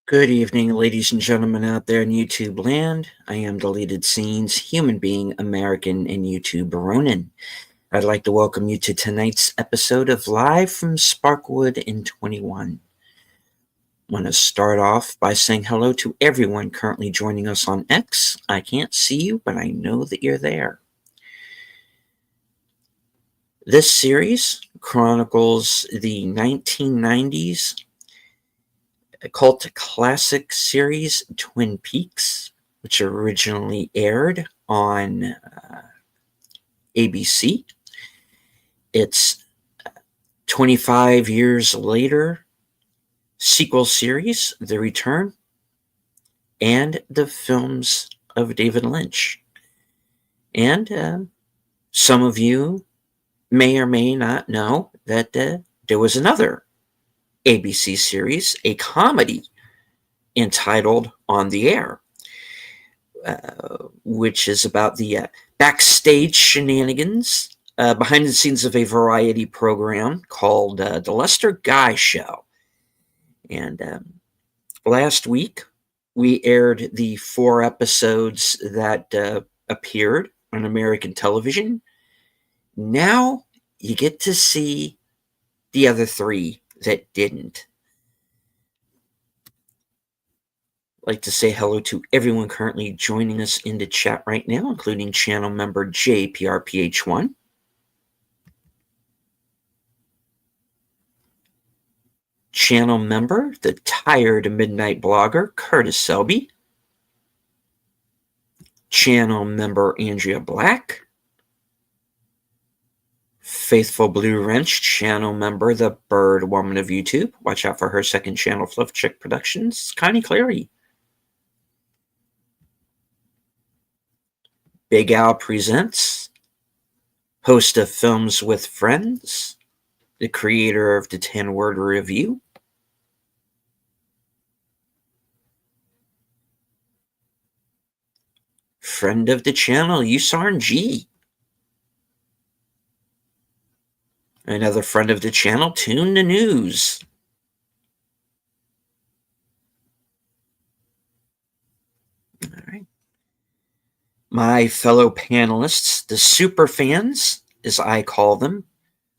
Good evening, ladies and gentlemen out there in YouTube land. I am Deleted Scenes, human being, American, and YouTube Ronin. I'd like to welcome you to tonight's episode of Live from Sparkwood in 21. I want to start off by saying hello to everyone currently joining us on X. I can't see you, but I know that you're there. This series chronicles the 1990s cult classic series Twin Peaks, which originally aired on ABC. It's 25 years later, sequel series, The Return, and the films of David Lynch. And some of you may or may not know that there was another ABC series, a comedy entitled On the Air, which is about the backstage shenanigans behind the scenes of a variety program called The Lester Guy Show. And last week, we aired the 4 episodes that appeared on American television. Now you get to see the other 3 that didn't. I'd like to say hello to everyone currently joining us in the chat right now, including channel member JPRPH1. Channel member, the tired midnight blogger, Curtis Selby. Channel member, Andrea Black. Faithful Blue Wrench channel member, the Bird Woman of YouTube. Watch out for her second channel, Fluff Chick Productions. Connie Clary. Big Al Presents. Host of Films with Friends. The creator of the 10-Word Review. Friend of the channel, Usarn G. Another friend of the channel, Tune the News. All right. My fellow panelists, the super fans, as I call them,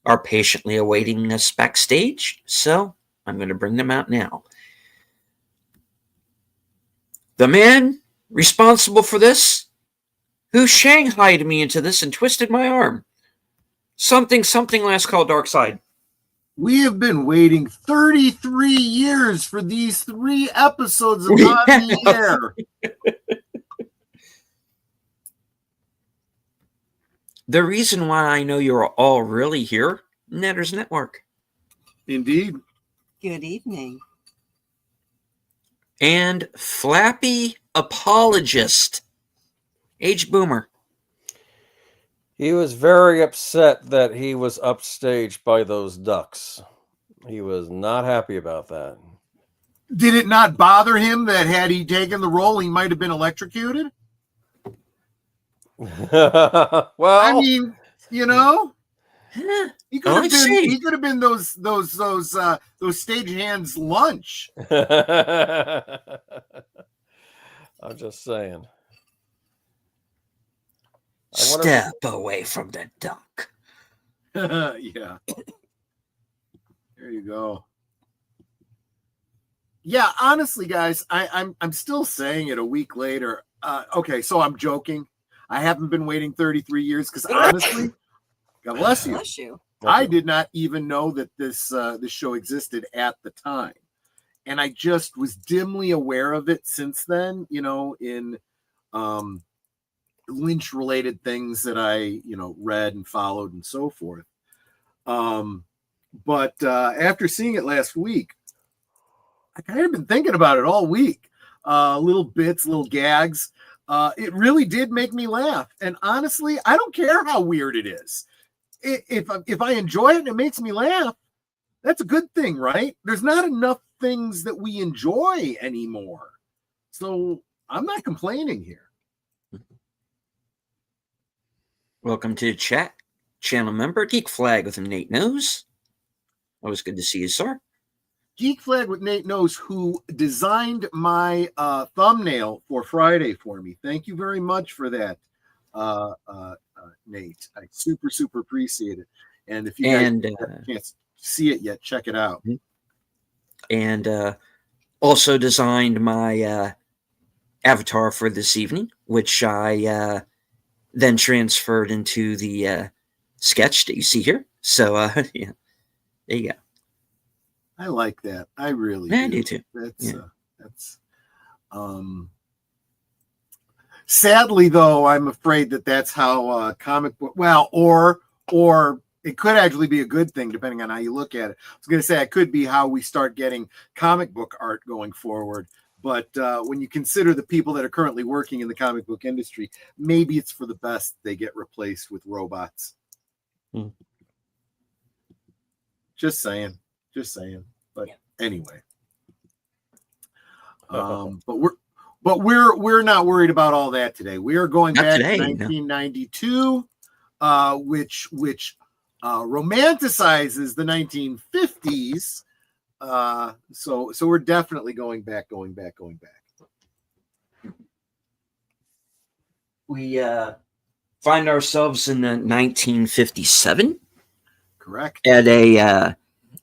are patiently awaiting us backstage, so I'm going to bring them out now. The man responsible for this, who shanghaied me into this and twisted my arm. Something last call, Dark Side. We have been waiting 33 years for these 3 episodes of On the Air. The reason why I know you're all really here, Netters Network. Indeed. Good evening. And Flappy Apologist, Age Boomer. He was very upset that he was upstaged by those ducks. He was not happy about that. Did it not bother him that had he taken the role, he might have been electrocuted? Well, I mean, you know, he could have been those stagehands' lunch. I'm just saying. Step away from the duck. Yeah. There you go. Yeah, honestly, guys, I'm still saying it a week later. Okay, so I'm joking. I haven't been waiting 33 years because honestly, God bless you. Bless you. I did not even know that this show existed at the time, and I just was dimly aware of it since then. You know, in Lynch related things that I read and followed and so forth. But after seeing it last week, I kind of been thinking about it all week. Little bits, little gags. It really did make me laugh. And honestly, I don't care how weird it is. If I enjoy it and it makes me laugh, that's a good thing, right? There's not enough things that we enjoy anymore. So I'm not complaining here. Welcome to the chat. Channel member, Geek Flag with a Nate Nose. Always good to see you, sir. Geek Flag with Nate Knows, who designed my thumbnail for Friday for me. Thank you very much for that, Nate. I super appreciate it. And if you guys can't see it yet, check it out. And also designed my avatar for this evening, which I then transferred into the sketch that you see here. So, yeah, there you go. I like that. I really I do too. That's sadly, though, I'm afraid that's how comic book, or it could actually be a good thing, depending on how you look at it. I was going to say it could be how we start getting comic book art going forward. But when you consider the people that are currently working in the comic book industry, maybe it's for the best they get replaced with robots. Just saying. But anyway, but we're not worried about all that today. We are going back to 1992, which romanticizes the 1950s. So we're definitely going back. We find ourselves in 1957. Correct.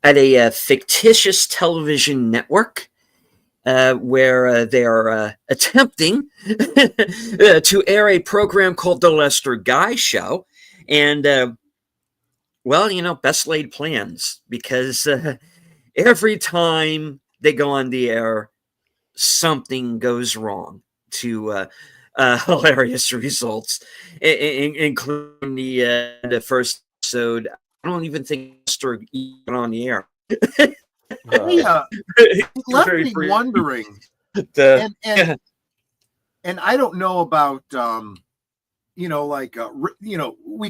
At a fictitious television network where they are attempting to air a program called The Lester Guy Show. And, best laid plans, because every time they go on the air, something goes wrong to hilarious results, including the first episode. I don't even think Lester even on the air. It left me wondering, and I don't know about we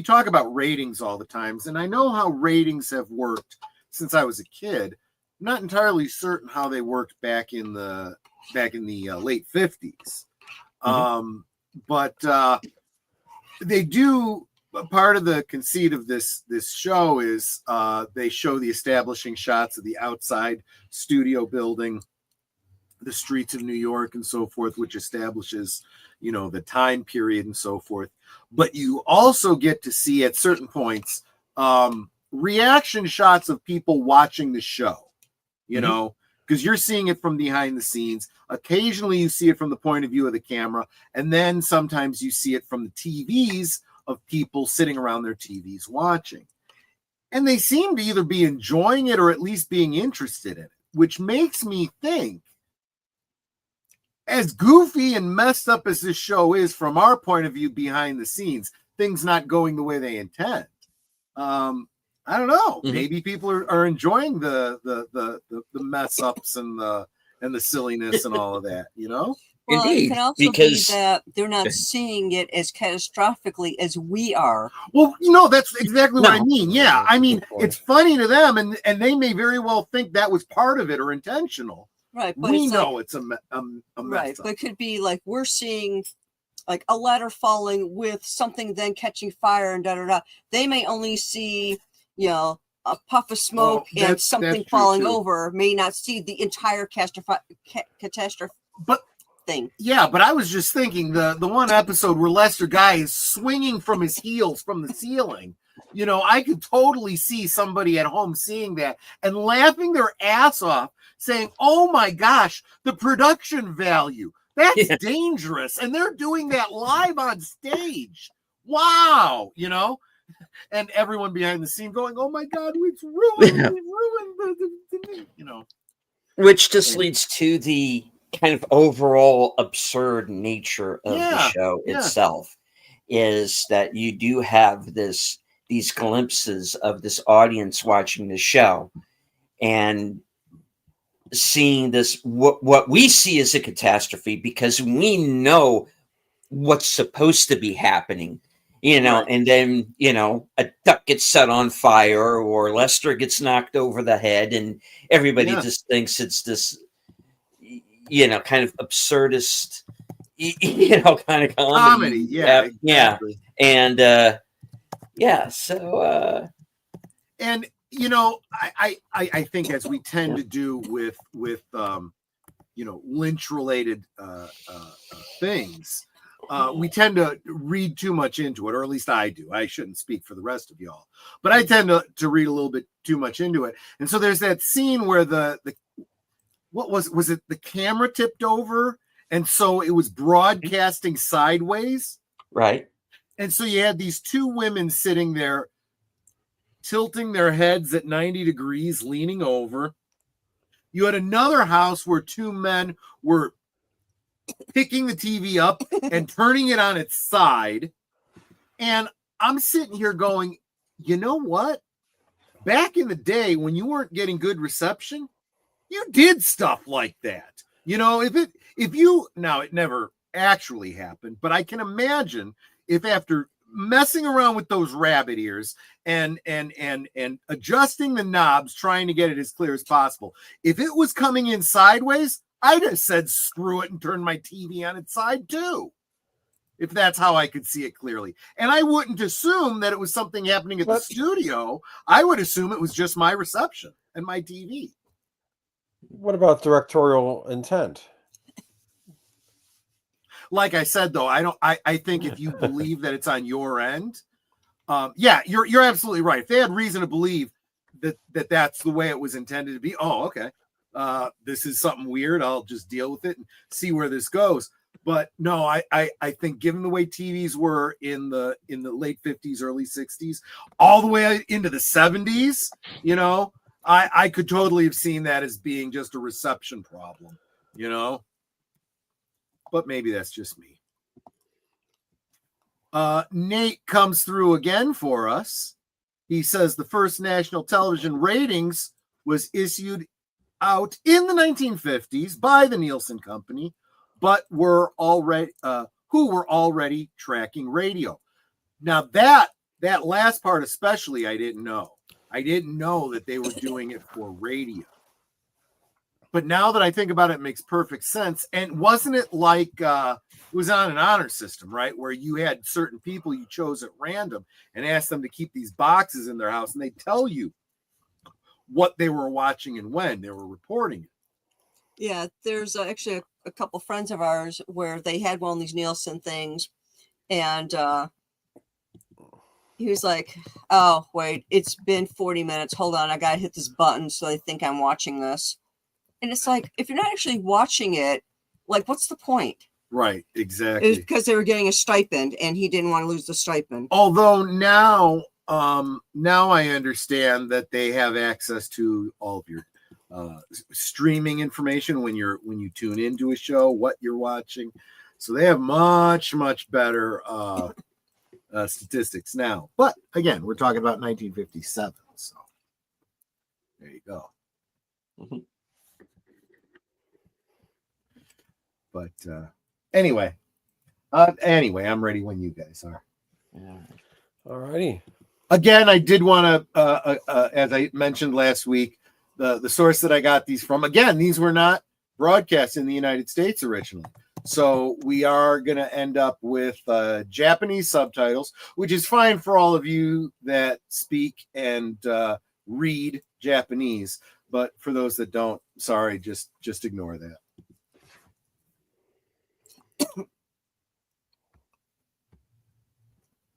talk about ratings all the times, and I know how ratings have worked since I was a kid. I'm not entirely certain how they worked back in the late 50s, but they do. Part of the conceit of this show is they show the establishing shots of the outside studio building, the streets of New York and so forth, which establishes, the time period and so forth. But you also get to see at certain points reaction shots of people watching the show, because you're seeing it from behind the scenes. Occasionally you see it from the point of view of the camera, and then sometimes you see it from the TVs of people sitting around their TVs watching. And they seem to either be enjoying it or at least being interested in it, which makes me think, as goofy and messed up as this show is from our point of view behind the scenes, things not going the way they intend. I don't know. Maybe people are enjoying the mess ups and the silliness and all of that, Well, Indeed, it can also be that they're not seeing it as catastrophically as we are. Well, that's exactly what I mean. Yeah, I mean, it's funny to them, and they may very well think that was part of it or intentional. Right, but we know it's a mess right, up. but it could be like we're seeing like a ladder falling with something then catching fire and da. They may only see, a puff of smoke and something falling over. May not see the entire catastrophe. But thing. Yeah, but I was just thinking the one episode where Lester Guy is swinging from his heels from the ceiling. I could totally see somebody at home seeing that and laughing their ass off, saying, "Oh my gosh, the production value. That's dangerous." And they're doing that live on stage. Wow, and everyone behind the scene going, "Oh my God, we've ruined the." Which just leads to the kind of overall absurd nature of the show itself, is that you do have these glimpses of this audience watching the show and seeing this, what we see as a catastrophe, because we know what's supposed to be happening, and then, a duck gets set on fire or Lester gets knocked over the head and everybody just thinks it's this, kind of absurdist, kind of comedy. Yeah. Exactly. And, so. And, you know, I think as we tend to do with you know, Lynch related things, we tend to read too much into it, or at least I do. I shouldn't speak for the rest of y'all, but I tend to read a little bit too much into it. And so there's that scene where the what was it? The camera tipped over, and so it was broadcasting sideways. Right. And so you had these two women sitting there, tilting their heads at 90 degrees, leaning over. You had another house where two men were picking the TV up and turning it on its side. And I'm sitting here going, you know what? Back in the day when you weren't getting good reception, you did stuff like that. You know, now it never actually happened, but I can imagine if after messing around with those rabbit ears and adjusting the knobs, trying to get it as clear as possible, if it was coming in sideways, I'd have said screw it and turned my TV on its side too, if that's how I could see it clearly. And I wouldn't assume that it was something happening at the studio. I would assume it was just my reception and my TV. What about directorial intent? Like I said, though, I think if you believe that it's on your end, yeah, you're absolutely right. If they had reason to believe that that's the way it was intended to be, oh, okay, this is something weird. I'll just deal with it and see where this goes. But no, I think given the way TVs were in the late 50s, early 60s, all the way into the 70s, you know, I could totally have seen that as being just a reception problem, you know. But maybe that's just me. Nate comes through again for us. He says the first national television ratings was issued out in the 1950s by the Nielsen Company, but who were already tracking radio. Now that last part especially, I didn't know. I didn't know that they were doing it for radio. But now that I think about it, it makes perfect sense. And wasn't it like it was on an honor system, right? Where you had certain people you chose at random and asked them to keep these boxes in their house, and they tell you what they were watching and when they were reporting it. Yeah, there's actually a couple friends of ours where they had one of these Nielsen things, and he was like, oh, wait, it's been 40 minutes. Hold on, I got to hit this button so they think I'm watching this. And it's like, if you're not actually watching it, like, what's the point? Right, exactly. It's because they were getting a stipend, and he didn't want to lose the stipend. Although now I understand that they have access to all of your streaming information when you tune into a show, what you're watching. So they have much better statistics now. But again, we're talking about 1957, so there you go. Mm-hmm. But anyway, I'm ready when you guys are. All righty. Again, I did want to, as I mentioned last week, the source that I got these from, again, these were not broadcast in the United States originally. So we are going to end up with Japanese subtitles, which is fine for all of you that speak and read Japanese. But for those that don't, sorry, just ignore that.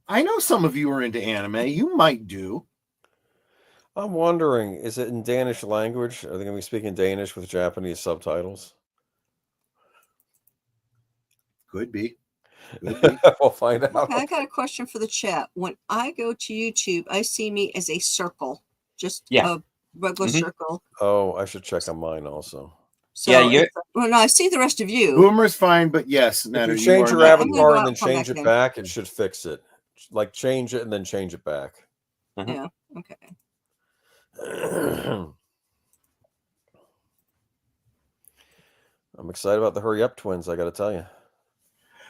I know some of you are into anime. You might do. I'm wondering, is it in Danish language? Are they going to be speaking Danish with Japanese subtitles? Could be. We'll find out. Okay, I got a question for the chat. When I go to YouTube, I see me as a circle, just a regular circle. Oh, I should check on mine also. So yeah, well, no, I see the rest of you. Boomer's fine, but yes, if you change your avatar and then change it back, it should fix it. Like change it and then change it back. Mm-hmm. Yeah. Okay. I'm excited about the Hurry Up Twins. I got to tell you,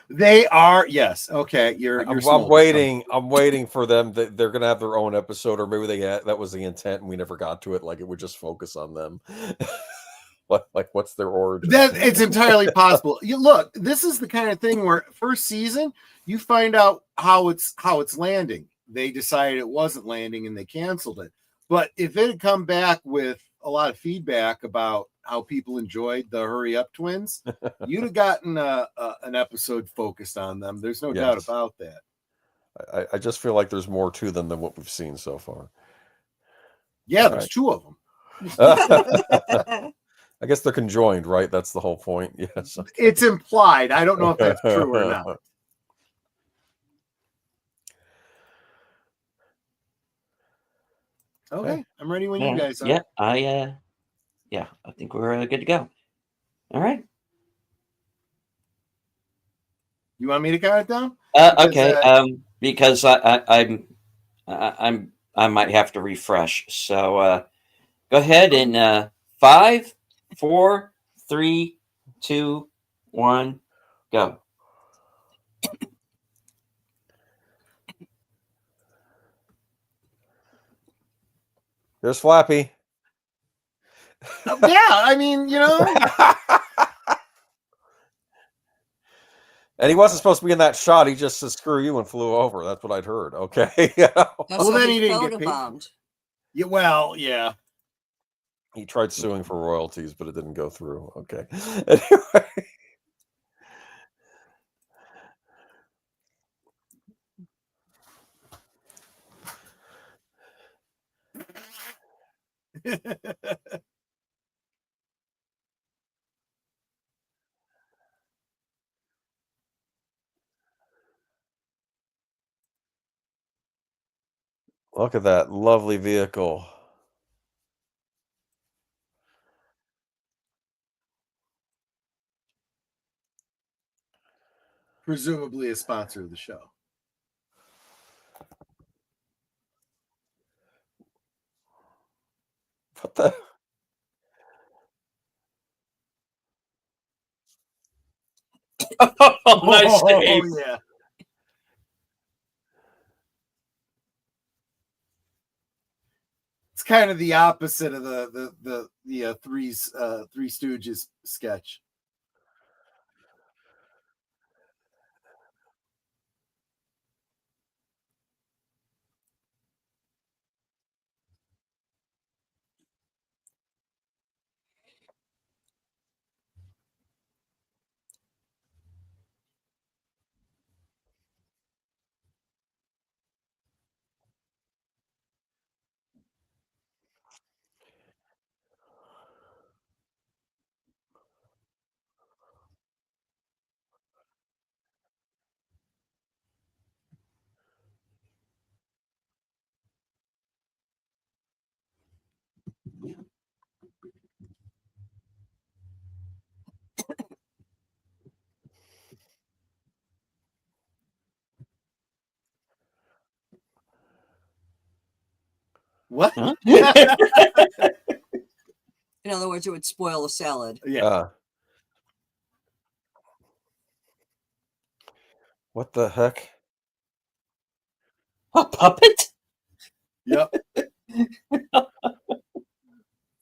they are. Yes. Okay. I'm waiting. I'm waiting for them. They're going to have their own episode, or maybe that was the intent, and we never got to it. Like it would just focus on them. Like what's their origin? It's entirely possible. You look, this is the kind of thing where first season you find out how it's landing. They decided it wasn't landing and they canceled it. But if it had come back with a lot of feedback about how people enjoyed the Hurry Up Twins, you'd have gotten an episode focused on them. There's no doubt about that. I just feel like there's more to them than what we've seen so far. Yeah, there's two of them. I guess they're conjoined, right? That's the whole point. Yes. Okay. It's implied. I don't know if that's true or not. Okay, I'm ready when you guys are. Yeah, I think we're good to go. All right. You want me to count it down? Okay. Because I might have to refresh. So go ahead and 5, 4, 3, 2, 1, go. There's Flappy. Yeah, I mean, And he wasn't supposed to be in that shot. He just said, "Screw you," and flew over. That's what I'd heard. Okay. Well, then he didn't get paid. Yeah. Well, yeah. He tried suing for royalties, but it didn't go through. Okay. Anyway. Look at that lovely vehicle. Presumably a sponsor of the show. What the? Nice save. Yeah. It's kind of the opposite of the Three Stooges sketch. What? In other words, it would spoil the salad. Yeah. What the heck? A puppet? Yep.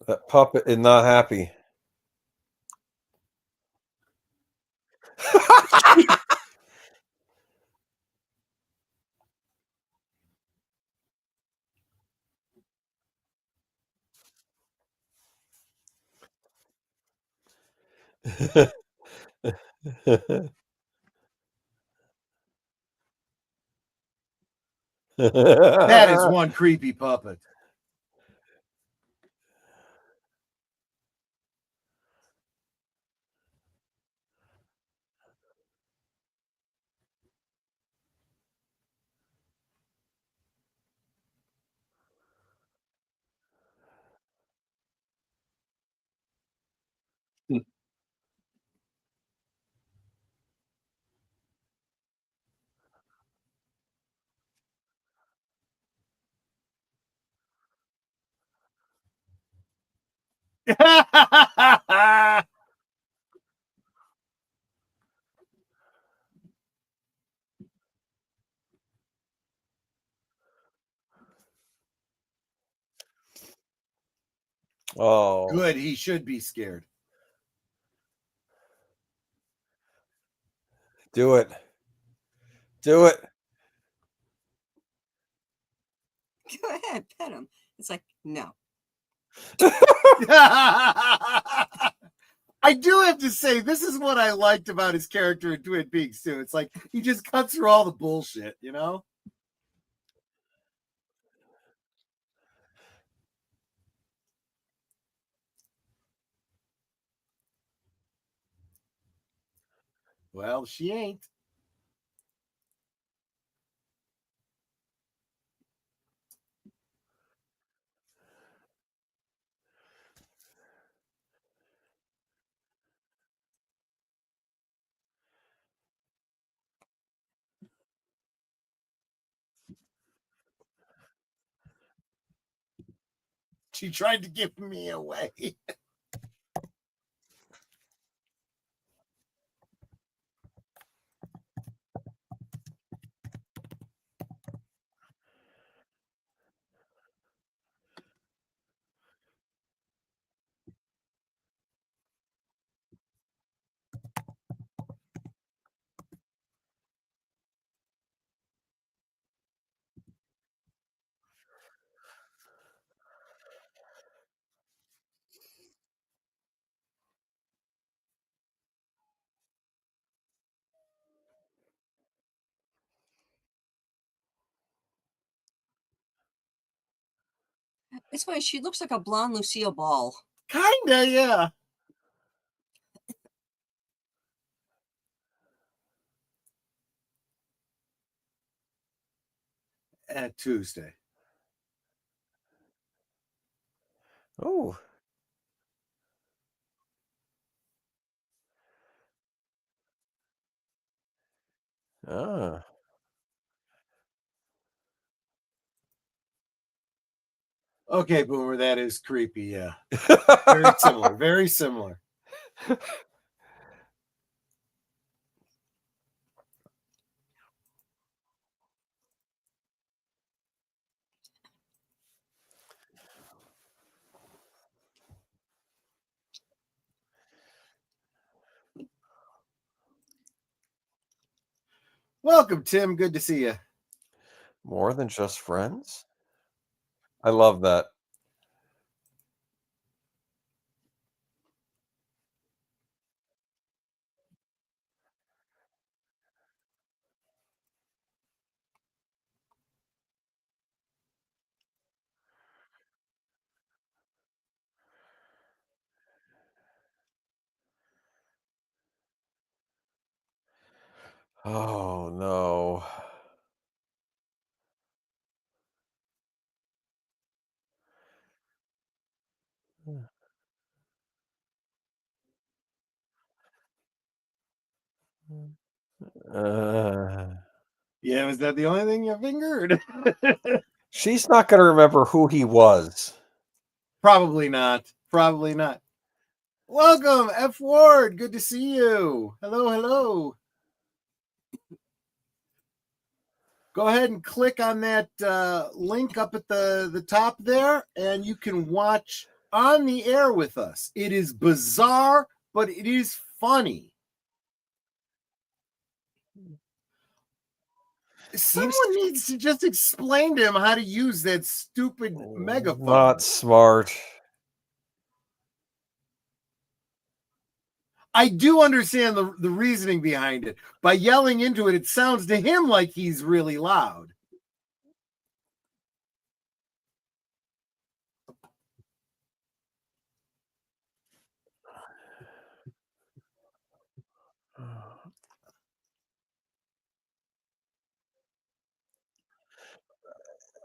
That puppet is not happy. That is one creepy puppet. Oh, Good. He should be scared. do it. Do it. Go ahead, pet him. It's like, No. I do have to say, this is what I liked about his character in Twin Peaks, too. It's like he just cuts through all the bullshit, you know? Well, she ain't. She tried to give me away. It's funny. She looks like a blonde Lucille Ball. Kinda, yeah. At Tuesday. Oh. Ah. Okay, Boomer, that is creepy, yeah. Very similar, very similar. Welcome, Tim. Good to see you. More than just friends? I love that. Oh no. Uh, Yeah, was that the only thing you fingered? she's not going to remember who he was. Probably not. Probably not. Welcome, F. Ward. Good to see you. Hello, hello. Go ahead and click on that link up at the top there, and you can watch on the air with us. It is bizarre, but it is funny. Someone needs to just explain to him how to use that stupid megaphone. Not smart. I do understand the reasoning behind it. By yelling into it, it sounds to him like he's really loud.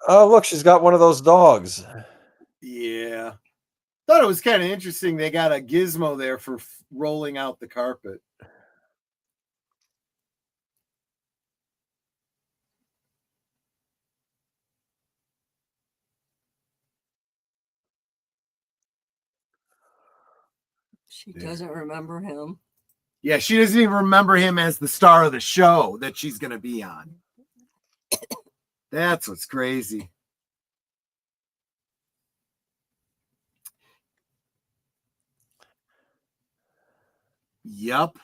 Oh, look, she's got one of those dogs. Yeah. Thought it was kind of interesting. They got a gizmo there for rolling out the carpet. She doesn't remember him. Yeah, she doesn't even remember him as the star of the show that she's going to be on. That's what's crazy. Yup.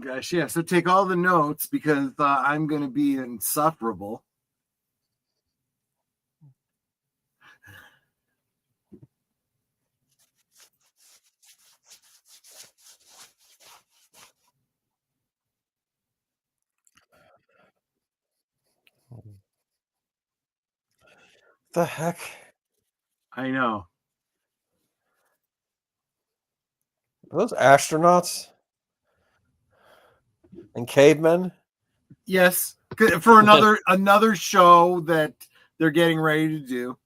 gosh, yeah. So take all the notes because I'm going to be insufferable. The heck? I know. Are those astronauts and cavemen? Yes, for another show that they're getting ready to do.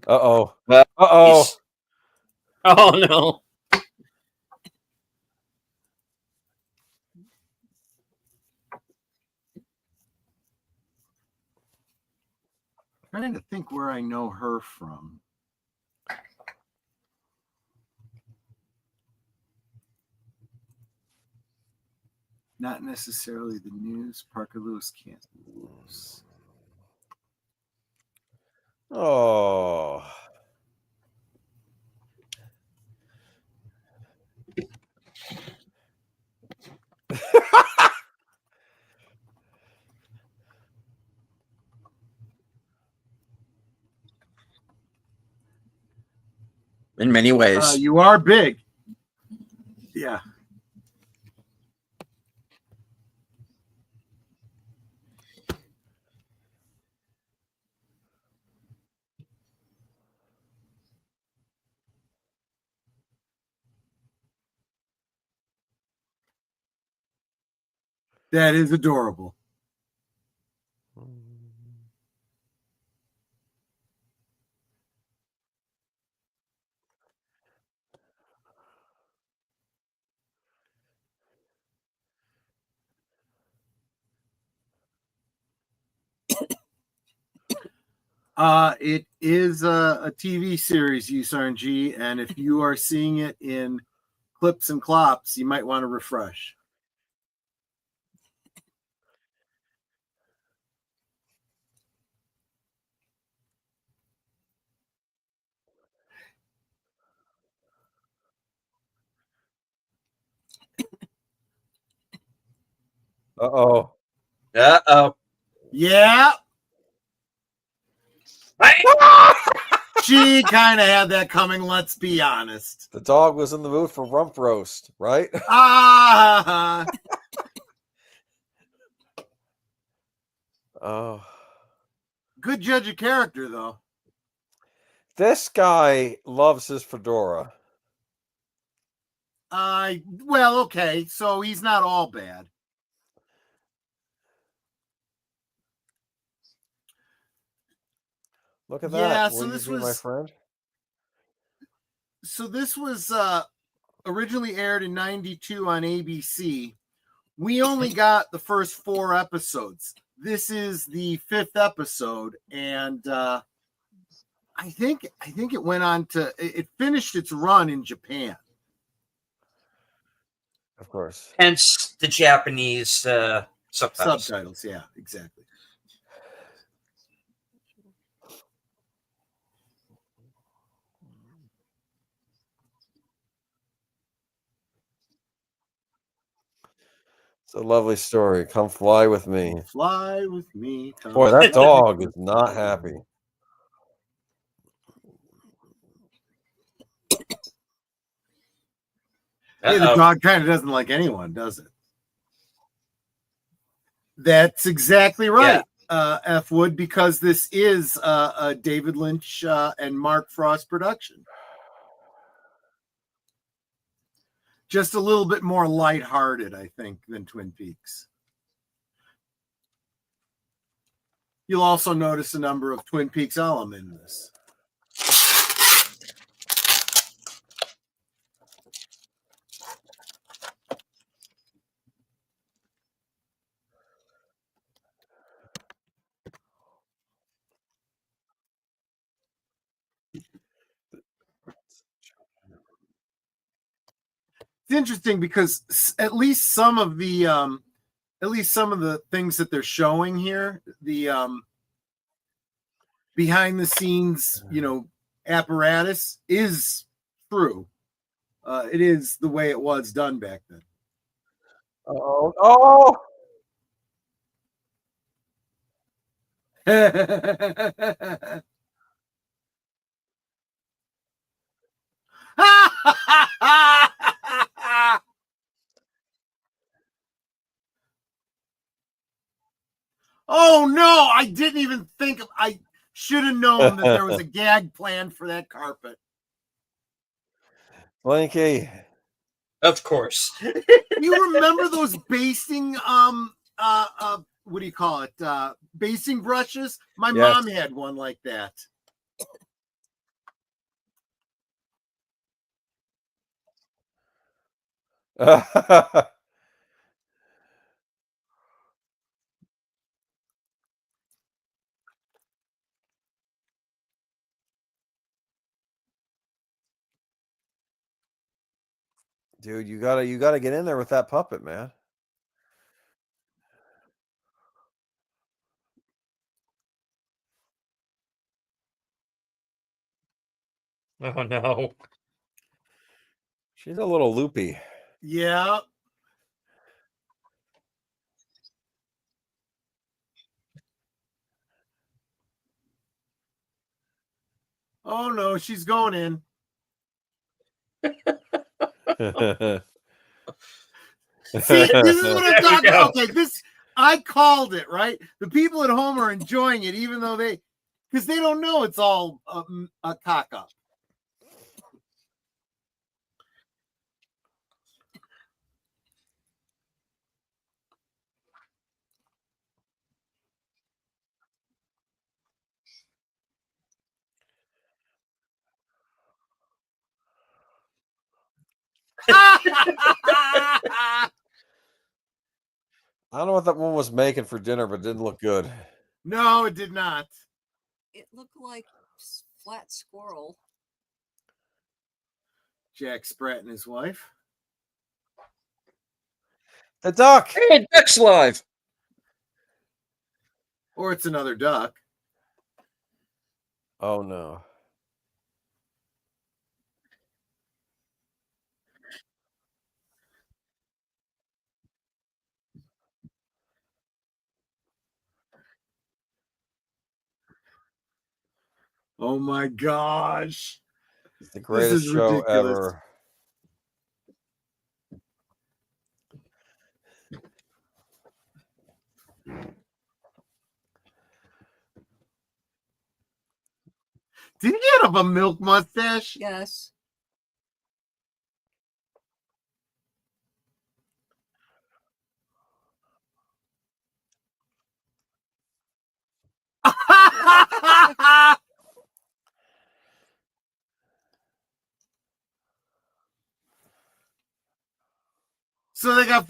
Uh-oh. Well, Uh-oh. he's- Oh no. I'm trying to think where I know her from. Not necessarily the news. Parker Lewis can't lose. Oh. In many ways. You are big. Yeah. That is adorable. It is a TV series, USRNG, and if you are seeing it in clips and clops, you might want to refresh. Uh-oh. Uh-oh. Yeah. She kind of had that coming, let's be honest. The dog was in the mood for rump roast, right? Ah. Oh. Good judge of character, though. This guy loves his fedora. Well, okay, so he's not all bad. Look at Yeah, that. so Will this you be my was- friend? So this was originally aired in 92 on ABC. We only got the first 4 episodes. This is the 5th episode, and I think it went on to it finished its run in Japan. Of course. Hence the Japanese subtitles. Subtitles, yeah, exactly. It's a lovely story. Come fly with me. Fly with me. Boy, that dog is not happy. Hey, the dog kind of doesn't like anyone, does it? That's exactly right, F. Wood, because this is a David Lynch and Mark Frost production. Just a little bit more lighthearted, I think, than Twin Peaks. You'll also notice a number of Twin Peaks alum in this. It's interesting because at least some of the things that they're showing here, the behind the scenes, apparatus is true. It is the way it was done back then. Oh. Oh no, I didn't even think of, I should have known that there was a gag planned for that carpet. Blanky. Of course. You remember those basting what do you call it? Basting brushes? My mom had one like that. Dude, you gotta get in there with that puppet, man. Oh no. She's a little loopy. Yeah. Oh no, she's going in. See, this is what I'm talking about. Okay, I called it, right? The people at home are enjoying it, even though because they don't know it's all a cock up. I don't know what that one was making for dinner, but it didn't look good. No, it did not. It looked like flat squirrel. Jack Spratt and his wife. The duck. Hey, duck's live. Or it's another duck. Oh no. Oh my gosh. It's the greatest show ever. Did he have a milk mustache? Yes. So they got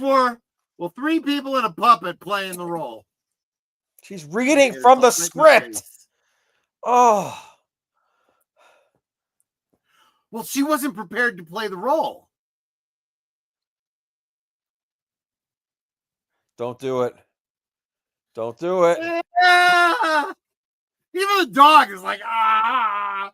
three people and a puppet playing the role. She's reading from the script. Oh. Well, she wasn't prepared to play the role. Don't do it. Don't do it. Yeah. Even the dog is like, ah.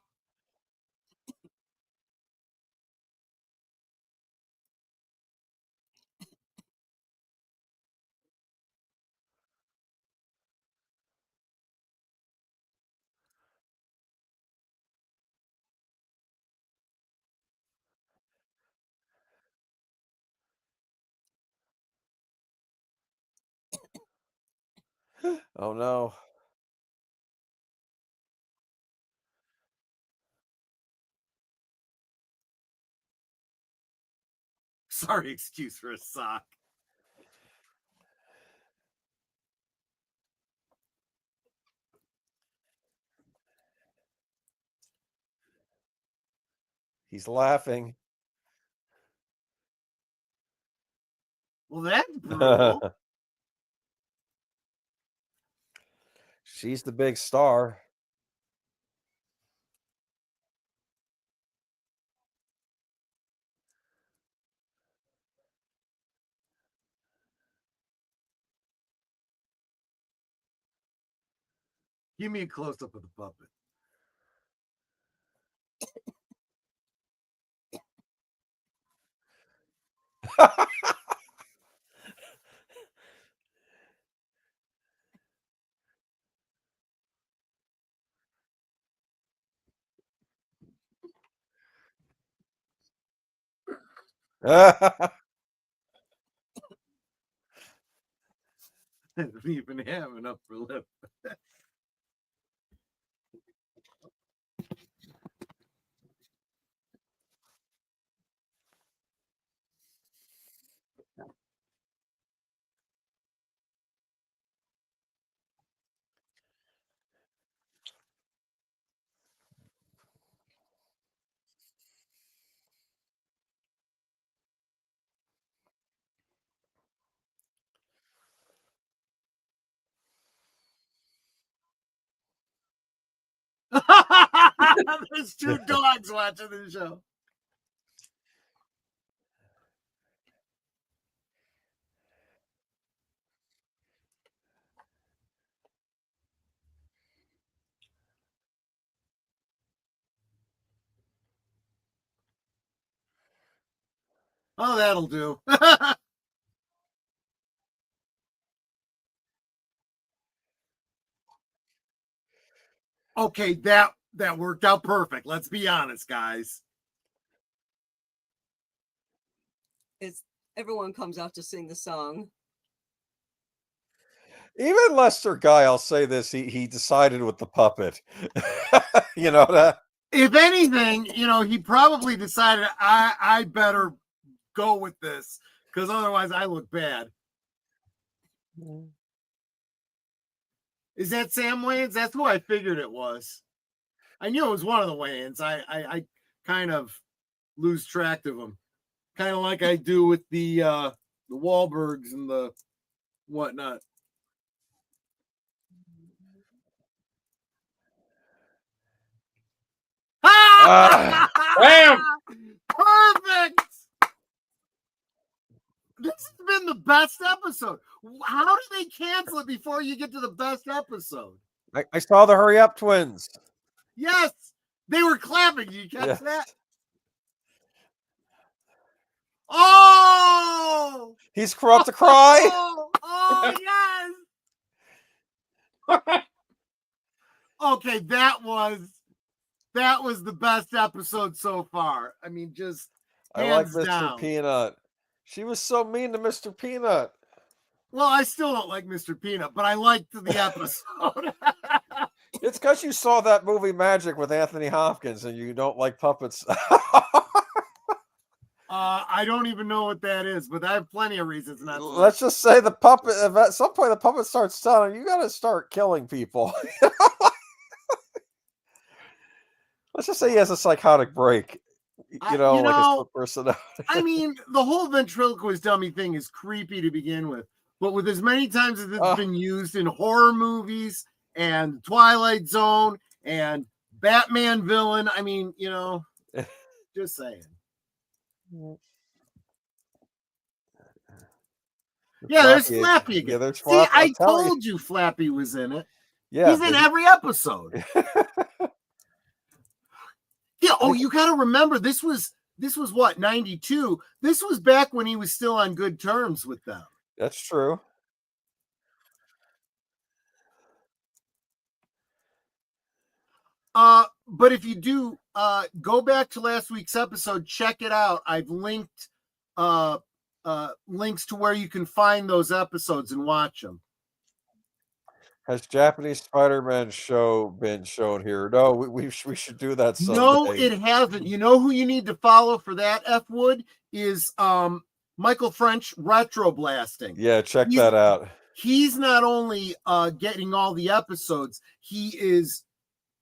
Oh no. Sorry, excuse for a sock. He's laughing. Well, that's brutal. She's the big star. Give me a close up of the puppet. I don't even have enough for lip. There's two dogs watching the show. Oh, that'll do. Okay, that worked out perfect. Let's be honest, guys. Everyone comes out to sing the song. Even Lester Guy, I'll say this, he decided with the puppet. You know that? If anything, he probably decided I better go with this because otherwise I look bad. Is that Sam Wayans? That's who I figured it was. I knew it was one of the Wayans. I kind of lose track of them, kind of like I do with the Wahlbergs and the whatnot. Bam! Perfect. This has been the best episode. How do they cancel it before you get to the best episode? I saw the Hurry Up Twins. Yes, they were clapping. Did you catch that? Oh! He's about to cry. Oh yes. Okay, that was the best episode so far. I mean, just I like hands Mr. down. Peanut. She was so mean to Mr. Peanut. Well, I still don't like Mr. Peanut, but I liked the episode. It's because you saw that movie Magic with Anthony Hopkins and you don't like puppets. I don't even know what that is, but I have plenty of reasons not to. Let's just say the puppet, at some point the puppet starts telling you got to start killing people. Let's just say he has a psychotic break. Like his personality. I mean, the whole ventriloquist dummy thing is creepy to begin with, but with as many times as it's been used in horror movies and Twilight Zone and Batman villain, I mean, just saying. Yeah, there's Flappy again. Yeah, there's See, Flappy. I told you Flappy was in it. Yeah, he's in every episode. Yeah. Oh, you got to remember this was what, 92. This was back when he was still on good terms with them. That's true. But if you do go back to last week's episode, check it out. I've linked links to where you can find those episodes and watch them. Has Japanese Spider-Man show been shown here? No, we should do that someday. No, it hasn't. You know who you need to follow for that, F. Wood, is Michael French Retro Blasting. Yeah, check that out. He's not only getting all the episodes, he is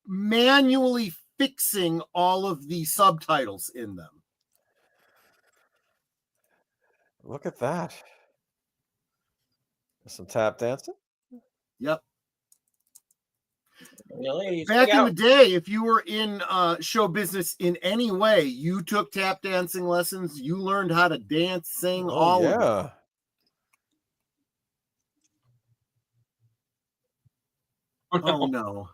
manually fixing all of the subtitles in them. Look at that. Some tap dancing. Yep. Ladies, back in the day, if you were in show business in any way, you took tap dancing lessons, you learned how to dance, sing, all of it. Oh no.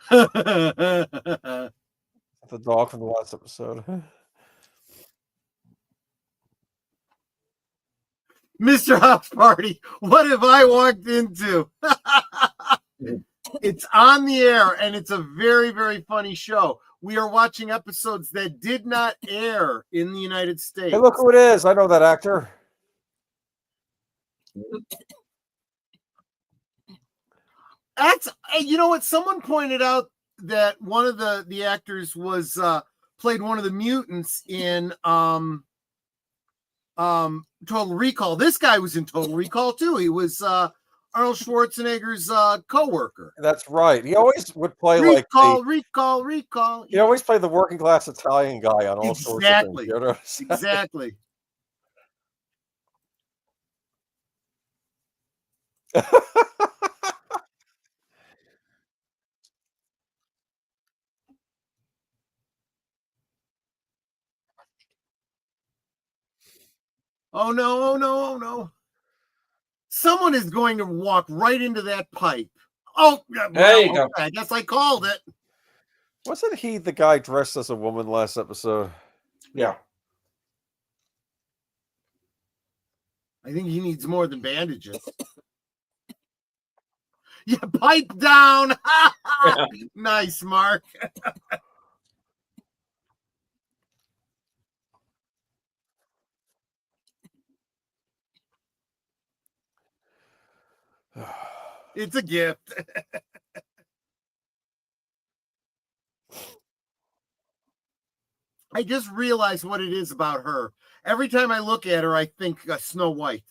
The dog from the last episode. Mr. House Party, what have I walked into? It's on the air, and it's a very, very funny show. We are watching episodes that did not air in the United States. Hey, look who it is. I know that actor. That's, you know what? Someone pointed out that one of the actors was played one of the mutants in Total Recall. This guy was in Total Recall too. He was Arnold Schwarzenegger's co-worker. That's right. He always would play Recall. He always played the working class Italian guy on all sorts of things. You know? Exactly. Oh no, oh no, oh no. Someone is going to walk right into that pipe. Oh, well, there you go. I guess I called it. Wasn't he the guy dressed as a woman last episode? Yeah. I think he needs more than bandages. Yeah, pipe down. Nice, Mark. It's a gift. I just realized what it is about her. Every time I look at her, I think Snow White.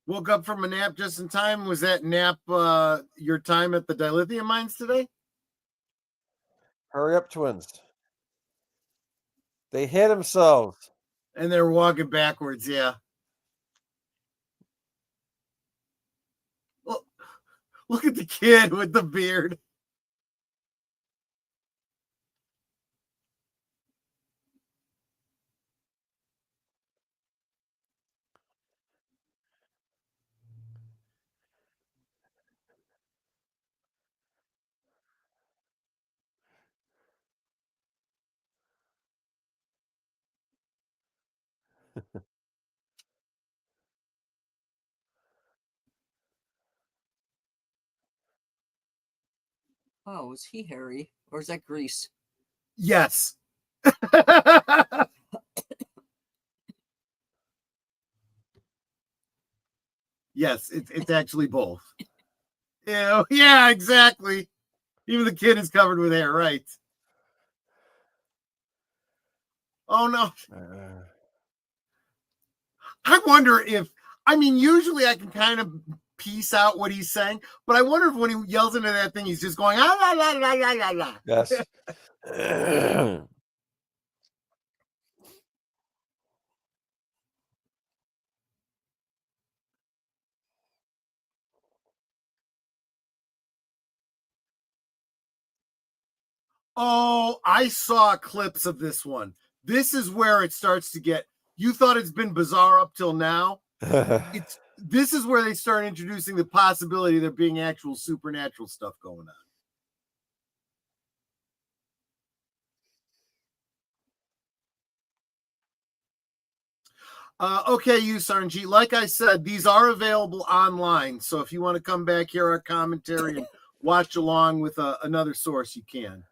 Woke up from a nap just in time. Was that nap your time at the dilithium mines today? Hurry up, twins. They hit themselves. And they're walking backwards, yeah. Well, look at the kid with the beard. Oh, is he hairy? Or is that grease? Yes. Yes, it's actually both. Yeah, exactly. Even the kid is covered with hair, right? Oh no. I wonder if, I mean, usually I can kind of piece out what he's saying, but I wonder if when he yells into that thing, he's just going, ah, la, la, la, la, la, la. Yes. Oh, I saw clips of this one. This is where it starts to get, you thought it's been bizarre up till now. This is where they start introducing the possibility of there being actual supernatural stuff going on. Okay, you Sarnji. Like I said, these are available online. So if you want to come back, hear our commentary, and watch along with another source, you can.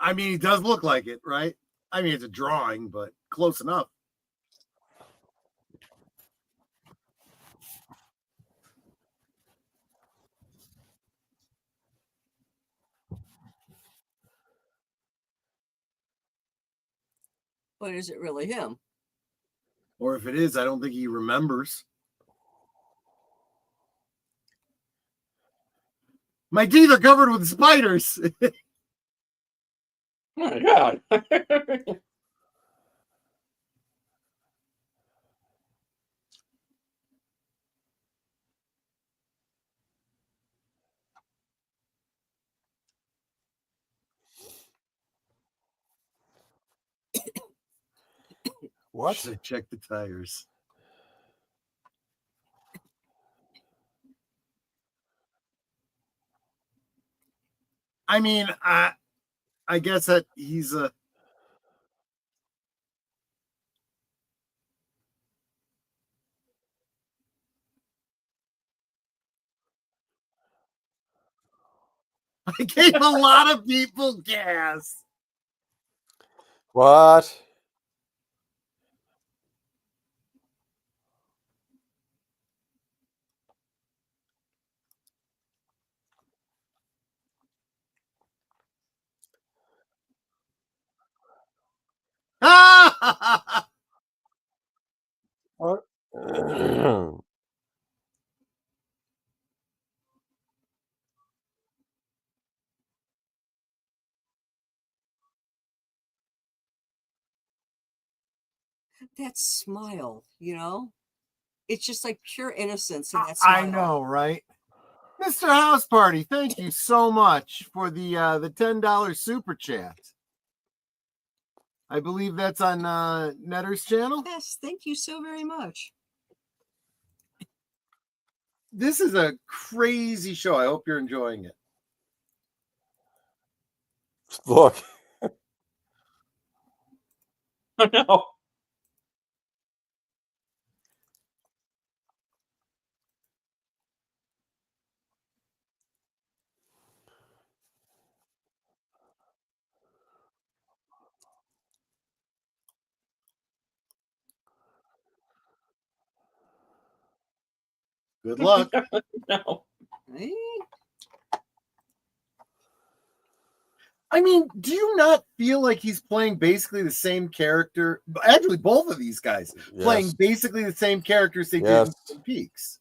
I mean, he does look like it, right? I mean, it's a drawing, but close enough. But is it really him? Or if it is, I don't think he remembers. My teeth are covered with spiders. Oh my god. What? Should I check the tires? I mean, I guess that he's a. I gave a lot of people gas. What? What? That smile, it's just like pure innocence in that smile. I know, right? Mr. House Party, thank you so much for the $10 super chat. I believe that's on Netter's channel. Yes, thank you so very much. This is a crazy show. I hope you're enjoying it. Look. Oh no. Good luck. No. Eh? I mean, do you not feel like he's playing basically the same character? Actually, both of these guys playing Yes. basically the same characters they did Yes. in Twin Peaks.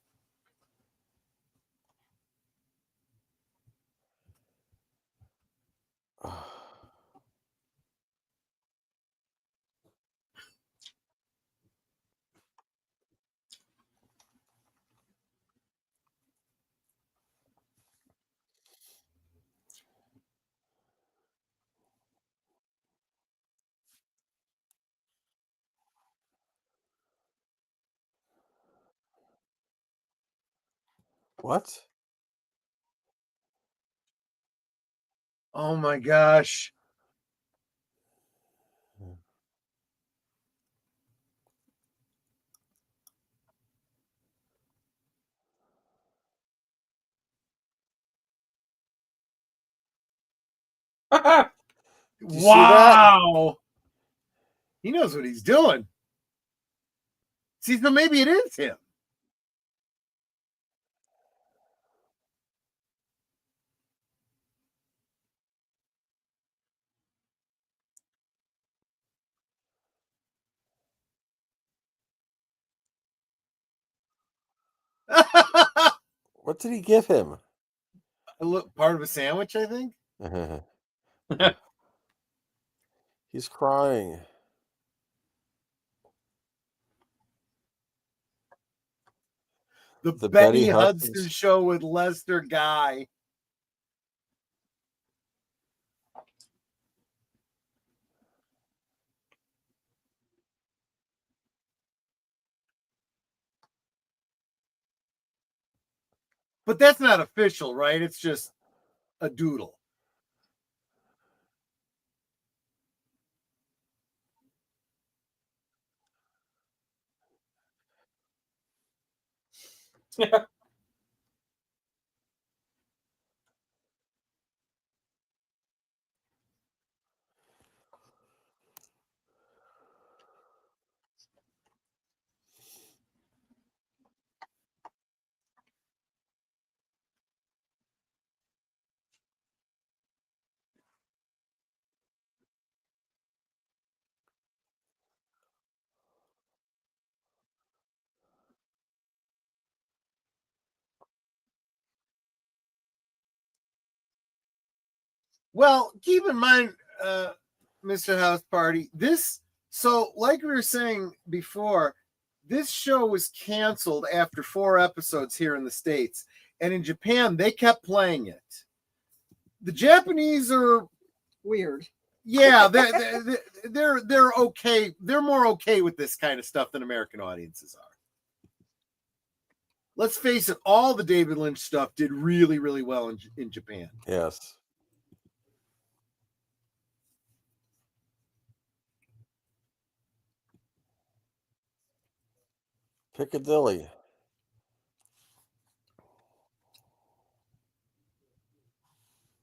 What? Oh my gosh. you see that? Wow. He knows what he's doing. See, so maybe it is him. What did he give him? A look, part of a sandwich, I think. He's crying. The Betty Benny Hudson Hudson's- show with Lester Guy. But that's not official, right? It's just a doodle. Well, keep in mind, Mr. House Party, like we were saying before, this show was canceled after 4 episodes here in the States. And in Japan, they kept playing it. The Japanese are weird. Yeah, they're okay. They're more okay with this kind of stuff than American audiences are. Let's face it, all the David Lynch stuff did really, really well in Japan. Yes. Piccadilly.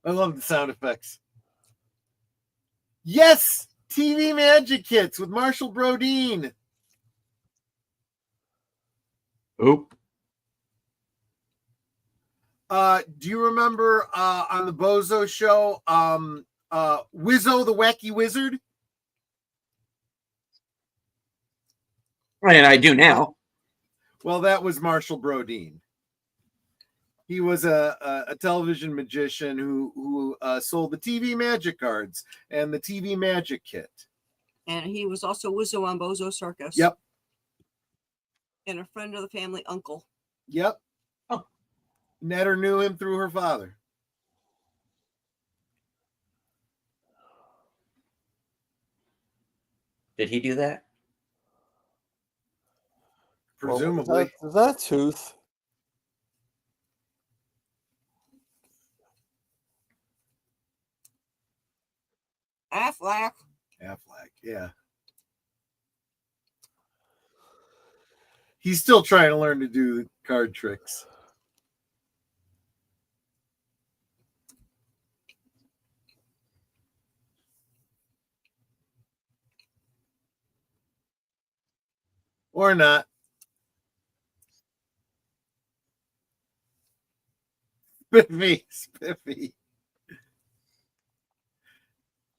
I love the sound effects. Yes, TV Magic Kits with Marshall Brodeen. Oop. Do you remember on the Bozo show, Wizzo the Wacky Wizard? And I do now. Well, that was Marshall Brodeen. He was a television magician who sold the TV Magic cards and the TV Magic Kit. And he was also Wizzo on Bozo Circus. Yep. And a friend of the family, uncle. Yep. Oh. Netter knew him through her father. Did he do that? Presumably. Well, is that Tooth? Affleck, yeah. He's still trying to learn to do card tricks. Or not. Spiffy.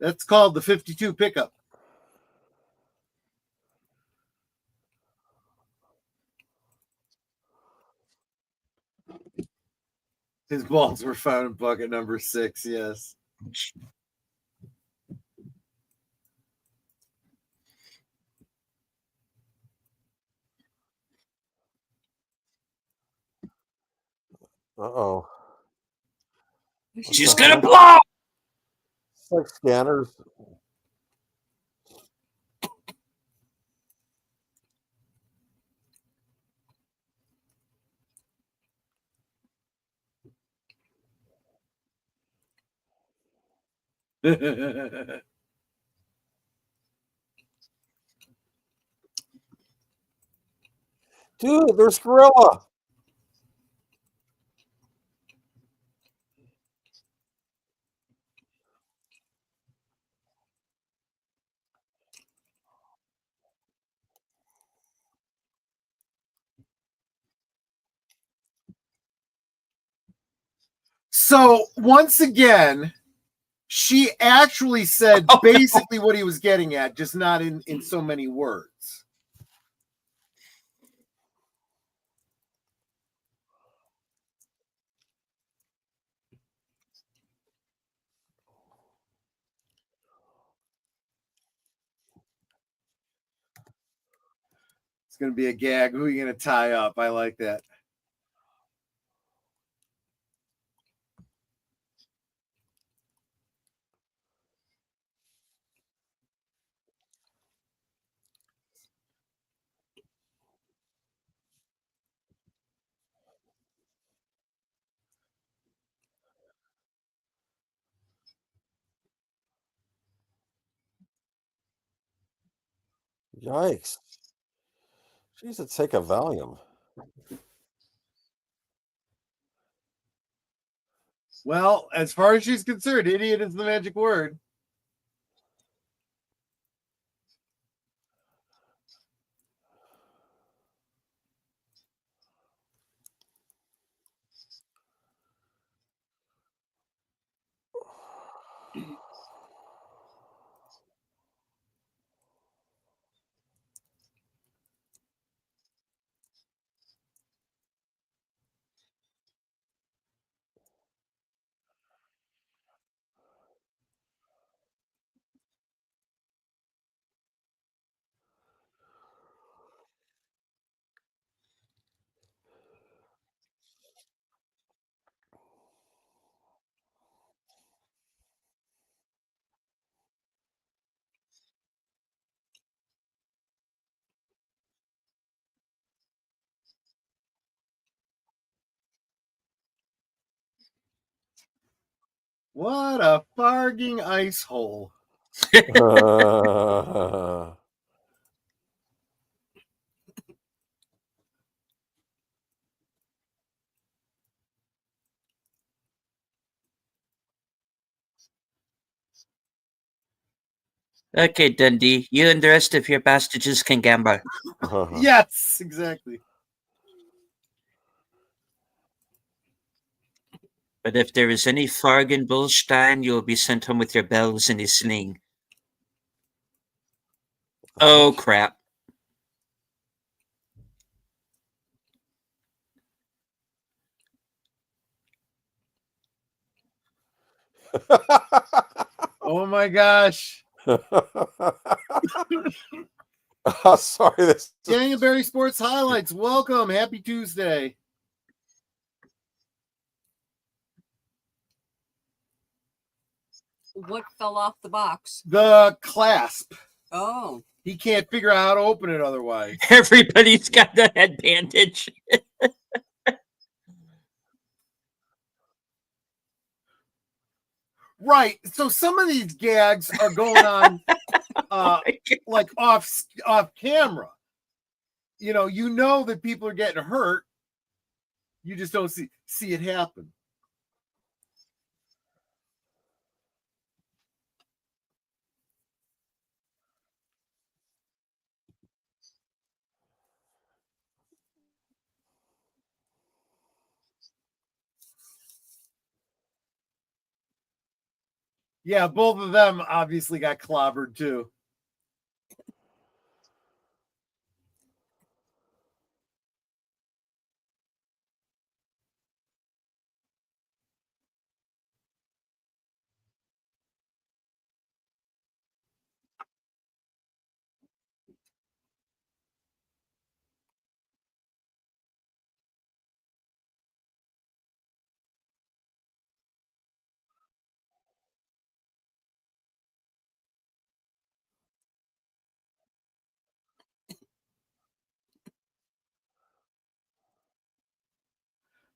That's called the 52 pickup. His balls were found in bucket number 6, yes. Uh-oh. She's gonna blow! It's like scanners. Dude, there's Gorilla. So once again, she actually said basically what he was getting at, just not in so many words. It's going to be a gag. Who are you going to tie up? I like that. Yikes. She needs to take a Valium. Well, as far as she's concerned, idiot is the magic word. What a farging ice hole. Okay, Dundee, you and the rest of your bastages can gamble. Yes, exactly. But if there is any Fargan Bullstein, you will be sent home with your bells in a sling. Oh, crap. Oh my gosh. Sorry, this Daniel Berry Sports Highlights. Welcome. Happy Tuesday. What fell off the box? The clasp. Oh. He can't figure out how to open it otherwise. Everybody's got the head bandage. Right. So some of these gags are going on like off camera. You know that people are getting hurt. You just don't see it happen. Yeah, both of them obviously got clobbered too.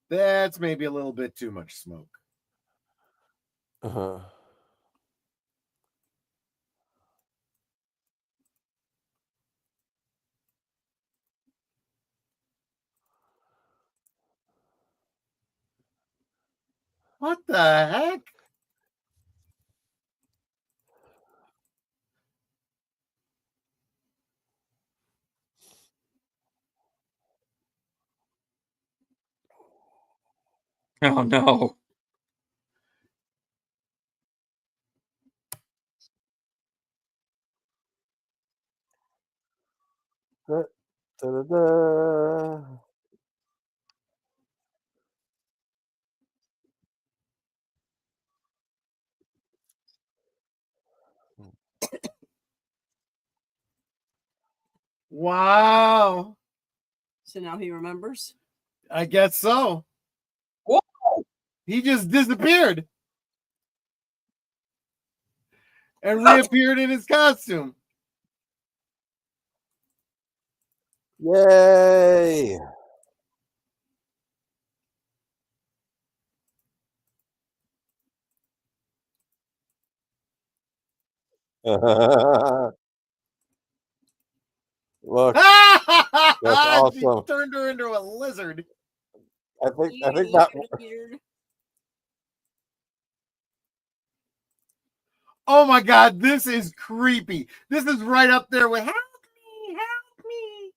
That's maybe a little bit too much smoke. What the heck? Oh, no. Wow. So now he remembers? I guess so. Whoa. He just disappeared and reappeared in his costume. Yay! Look, that's awesome. He turned her into a lizard. I think that. Oh my God, this is creepy. This is right up there with help me, help me.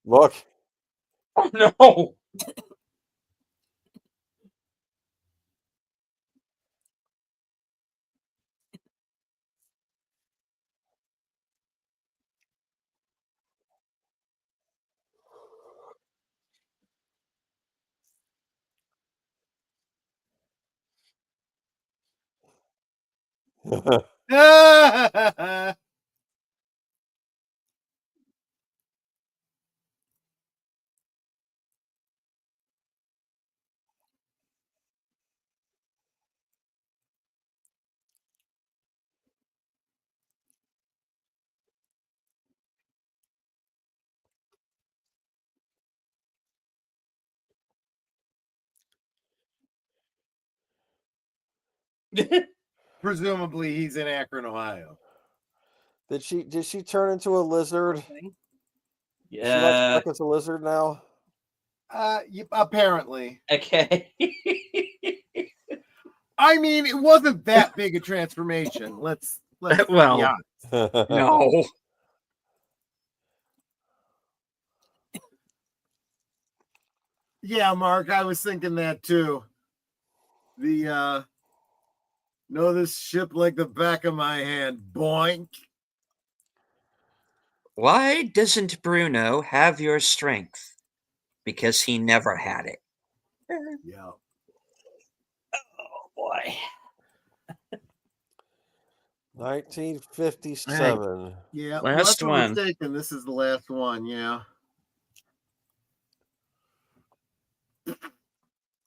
Look. Oh, no. Presumably, he's in Akron, Ohio. Did she turn into a lizard? Okay. Is she not stuck as a lizard now? Apparently. Okay. I mean, it wasn't that big a transformation. Let's Well, be honest. No. Yeah, Mark, I was thinking that too. The know this ship like the back of my hand. Boink. Why doesn't Bruno have your strength? Because he never had it. Yeah. Oh boy. 1957. Yeah. Last unless I'm one. mistaken, this is the last one. Yeah.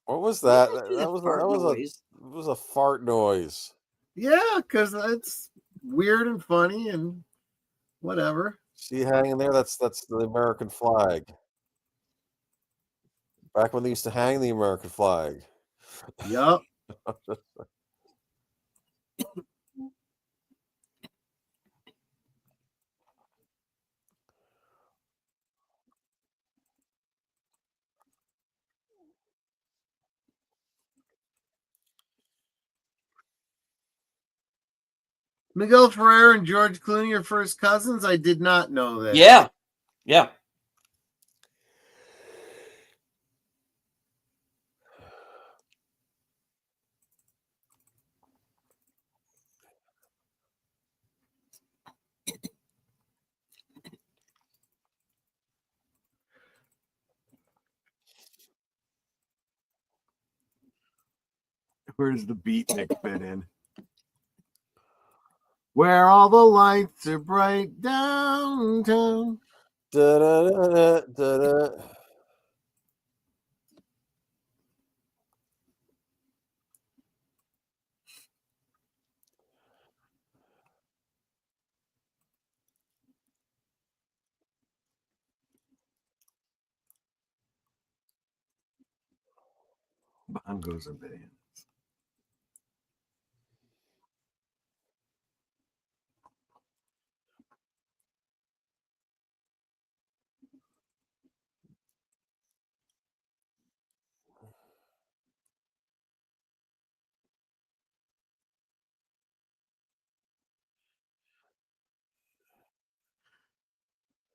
What was that? What is That that was fart noise? a fart noise. Yeah, because it's weird and funny and whatever. See hanging there? That's the American flag. Back when they used to hang the American flag. Yup. Miguel Ferrer and George Clooney are first cousins. I did not know that. Yeah. Yeah. Where does the beatnik fit in? Where all the lights are bright downtown. Da-da-da-da-da-da. Bongos and bands.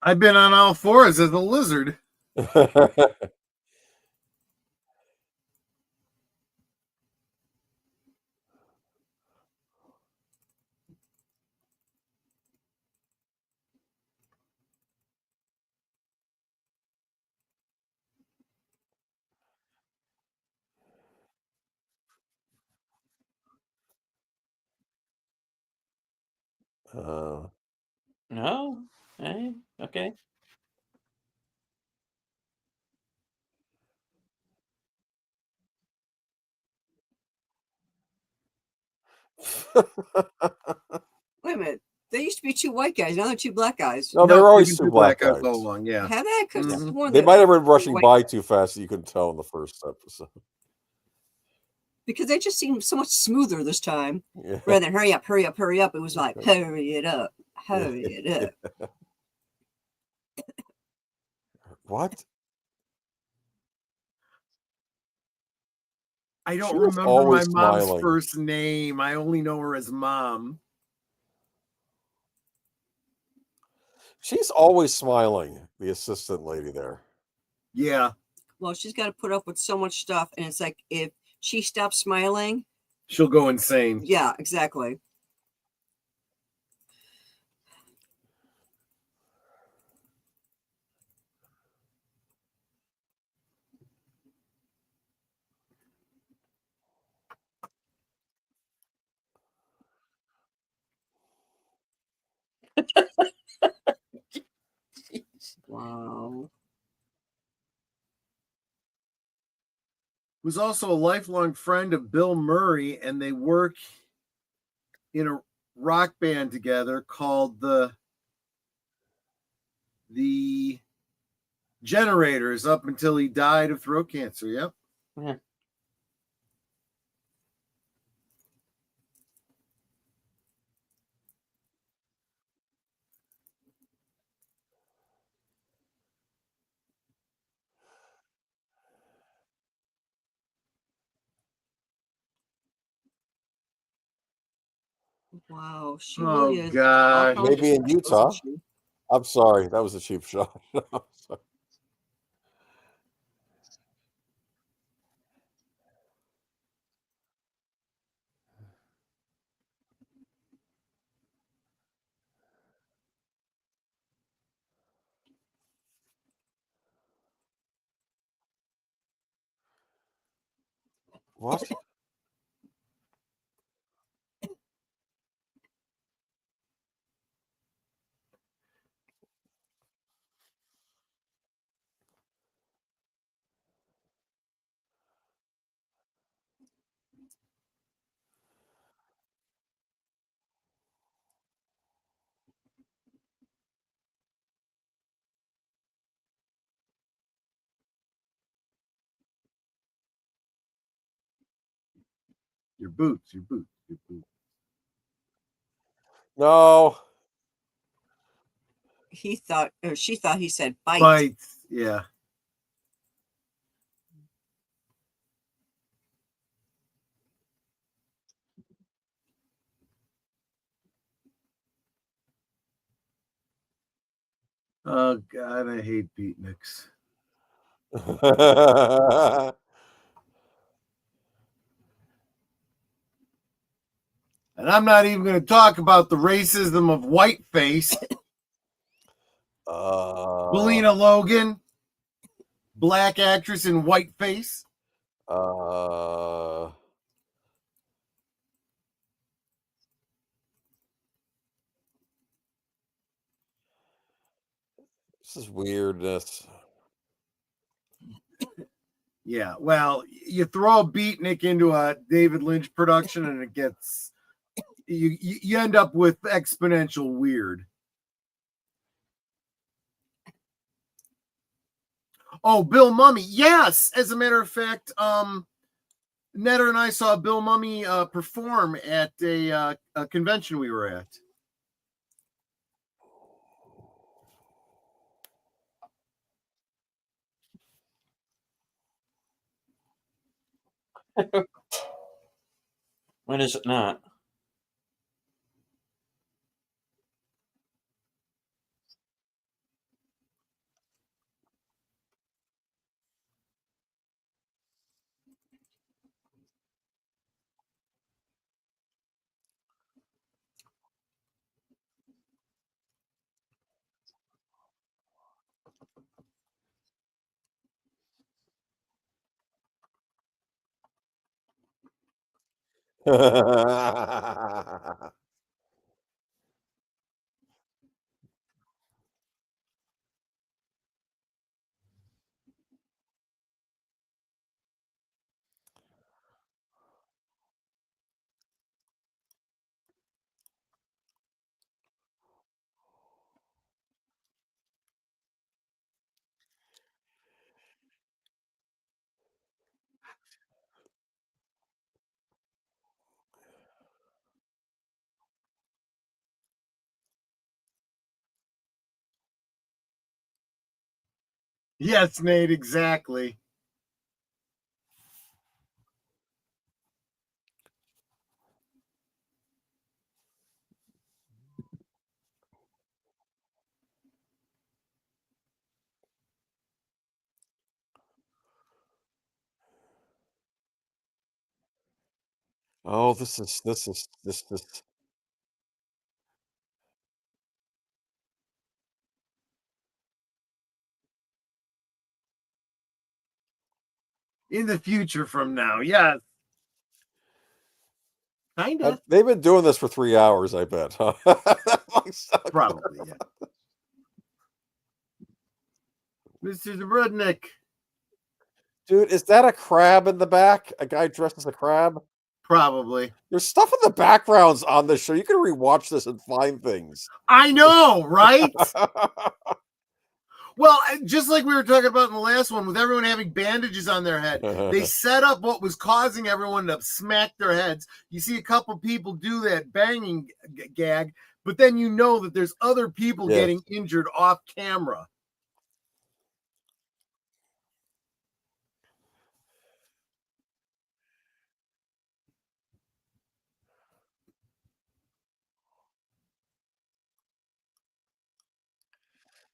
I've been on all fours as a lizard. No. Okay. Wait a minute. There used to be two white guys. Now they're two black guys. No, they were always they've been two black guys guys. all along. Yeah. Have they? Because Mhm. one They that- might have been rushing white- by too fast that you couldn't tell in the first episode. because they just seemed so much smoother this time. Yeah. Rather than hurry up, hurry up, hurry up. It was like hurry it up, hurry it up. What? I don't She was remember my always mom's smiling. first name. I only know her as Mom. She's always smiling, the assistant lady there. Yeah. Well, she's got to put up with so much stuff, and it's like if she stops smiling, She'll go insane. yeah, exactly. Wow. Was also a lifelong friend of Bill Murray, and they work in a rock band together called the Generators up until he died of throat cancer. Yep. Yeah. Wow, she Oh, really is. gosh. All Maybe in kinds of special, Utah. isn't she? I'm sorry, that was a cheap shot. I'm sorry. What? Your boots, your boots, your boots. No. He thought, or she thought he said bite. Bites. Yeah. Oh, God, I hate beatniks. And I'm not even going to talk about the racism of whiteface. Belina Logan, black actress in whiteface. This is weirdness. Yeah, well, you throw a beatnik into a David Lynch production and it gets you end up with exponential weird. Oh, Bill Mummy. Yes, as a matter of fact, Netter and I saw Bill Mummy perform at a convention we were at. When is it not? Yes, Nate, exactly. Oh, this is In the future from now, yes. Kind of. they've been doing this for 3 hours, I bet. Huh? Probably, yeah. Mr. Zabrudnik. Dude, is that a crab in the back? A guy dressed as a crab? Probably. There's stuff in the backgrounds on this show. You can rewatch this and find things. I know, right? Well, just like we were talking about in the last one, with everyone having bandages on their head, they set up what was causing everyone to smack their heads. You see a couple people do that banging gag, but then you know that there's other people Yes. getting injured off camera.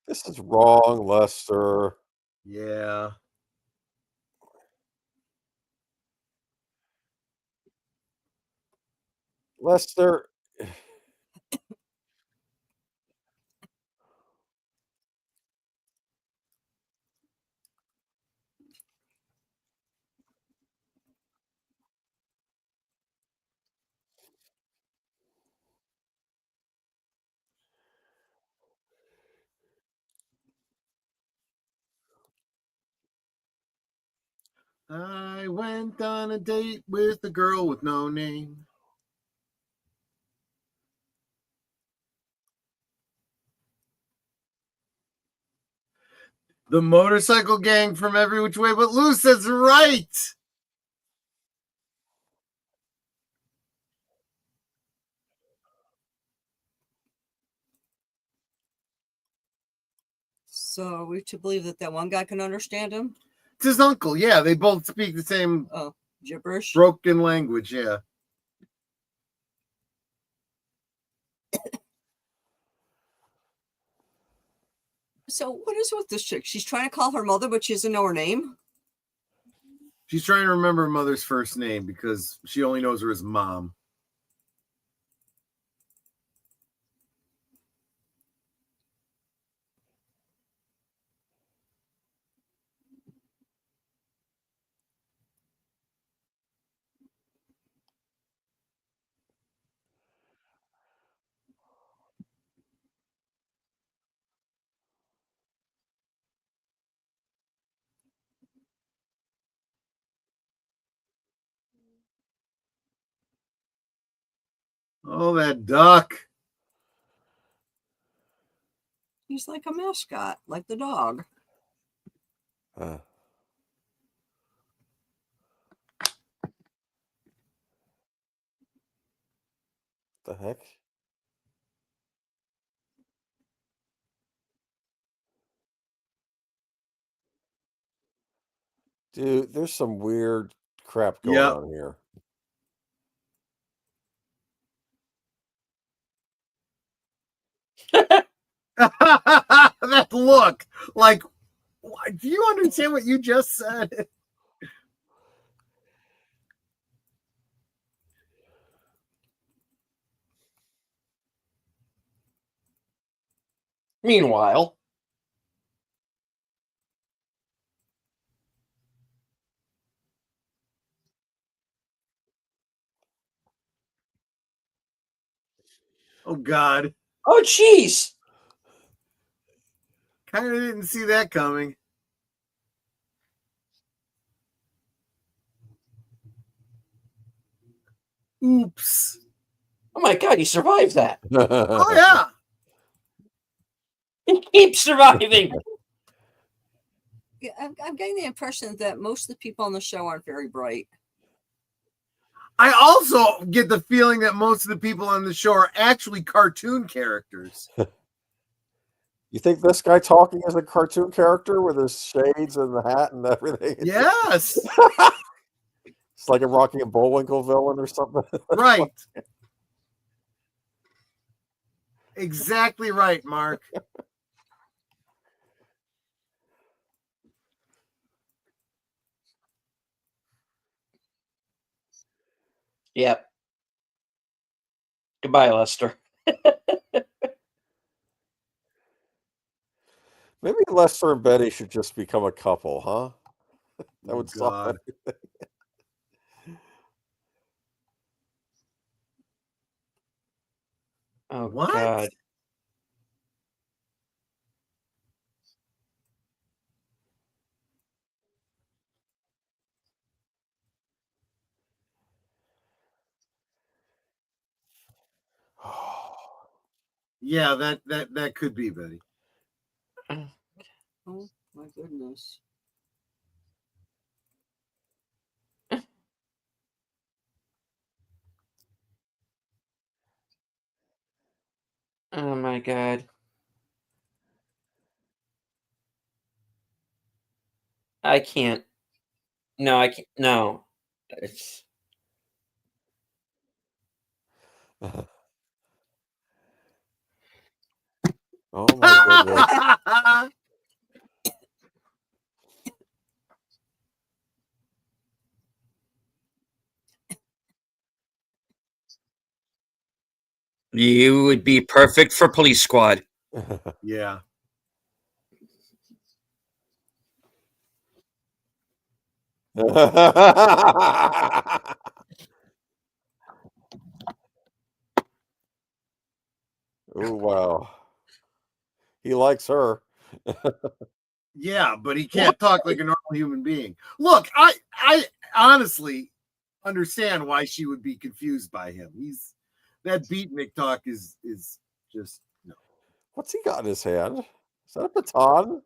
This is wrong, Lester. Yeah. Lester. I went on a date with a girl with no name. The motorcycle gang from Every Which Way But Loose. That's right. So are we to believe that one guy can understand him? It's his uncle. Yeah, they both speak the same gibberish. broken language. Yeah. So what is with this chick? She's trying to call her mother, but she doesn't know her name. She's trying to remember her mother's first name because she only knows her as Mom. Oh, that duck. He's like a mascot, like the dog. The heck? Dude, there's some weird crap going on here. That look. Like, do you understand what you just said? Meanwhile, Oh, God. oh, jeez. Kind of didn't see that coming. Oops. Oh, my God, he survived that. Oh, yeah. He keeps surviving. Yeah, I'm getting the impression that most of the people on the show aren't very bright. I also get the feeling that most of the people on the show are actually cartoon characters. You think this guy talking is a cartoon character with his shades and the hat and everything? Yes. It's like a Rocky and Bullwinkle villain or something. Right. Exactly right, Mark. Yep. Goodbye, Lester. Maybe Lester and Betty should just become a couple, huh? That would solve everything. Oh, what? God. Yeah, that could be Betty. Oh my goodness. Oh, my God. I can't. No, I can't. No. It's... Oh my goodness. You would be perfect for Police Squad. Yeah. Oh wow. He likes her. Yeah, but he can't talk like a normal human being. Look, I honestly understand why she would be confused by him. That beatnik talk is just no. What's he got in his hand? Is that a baton?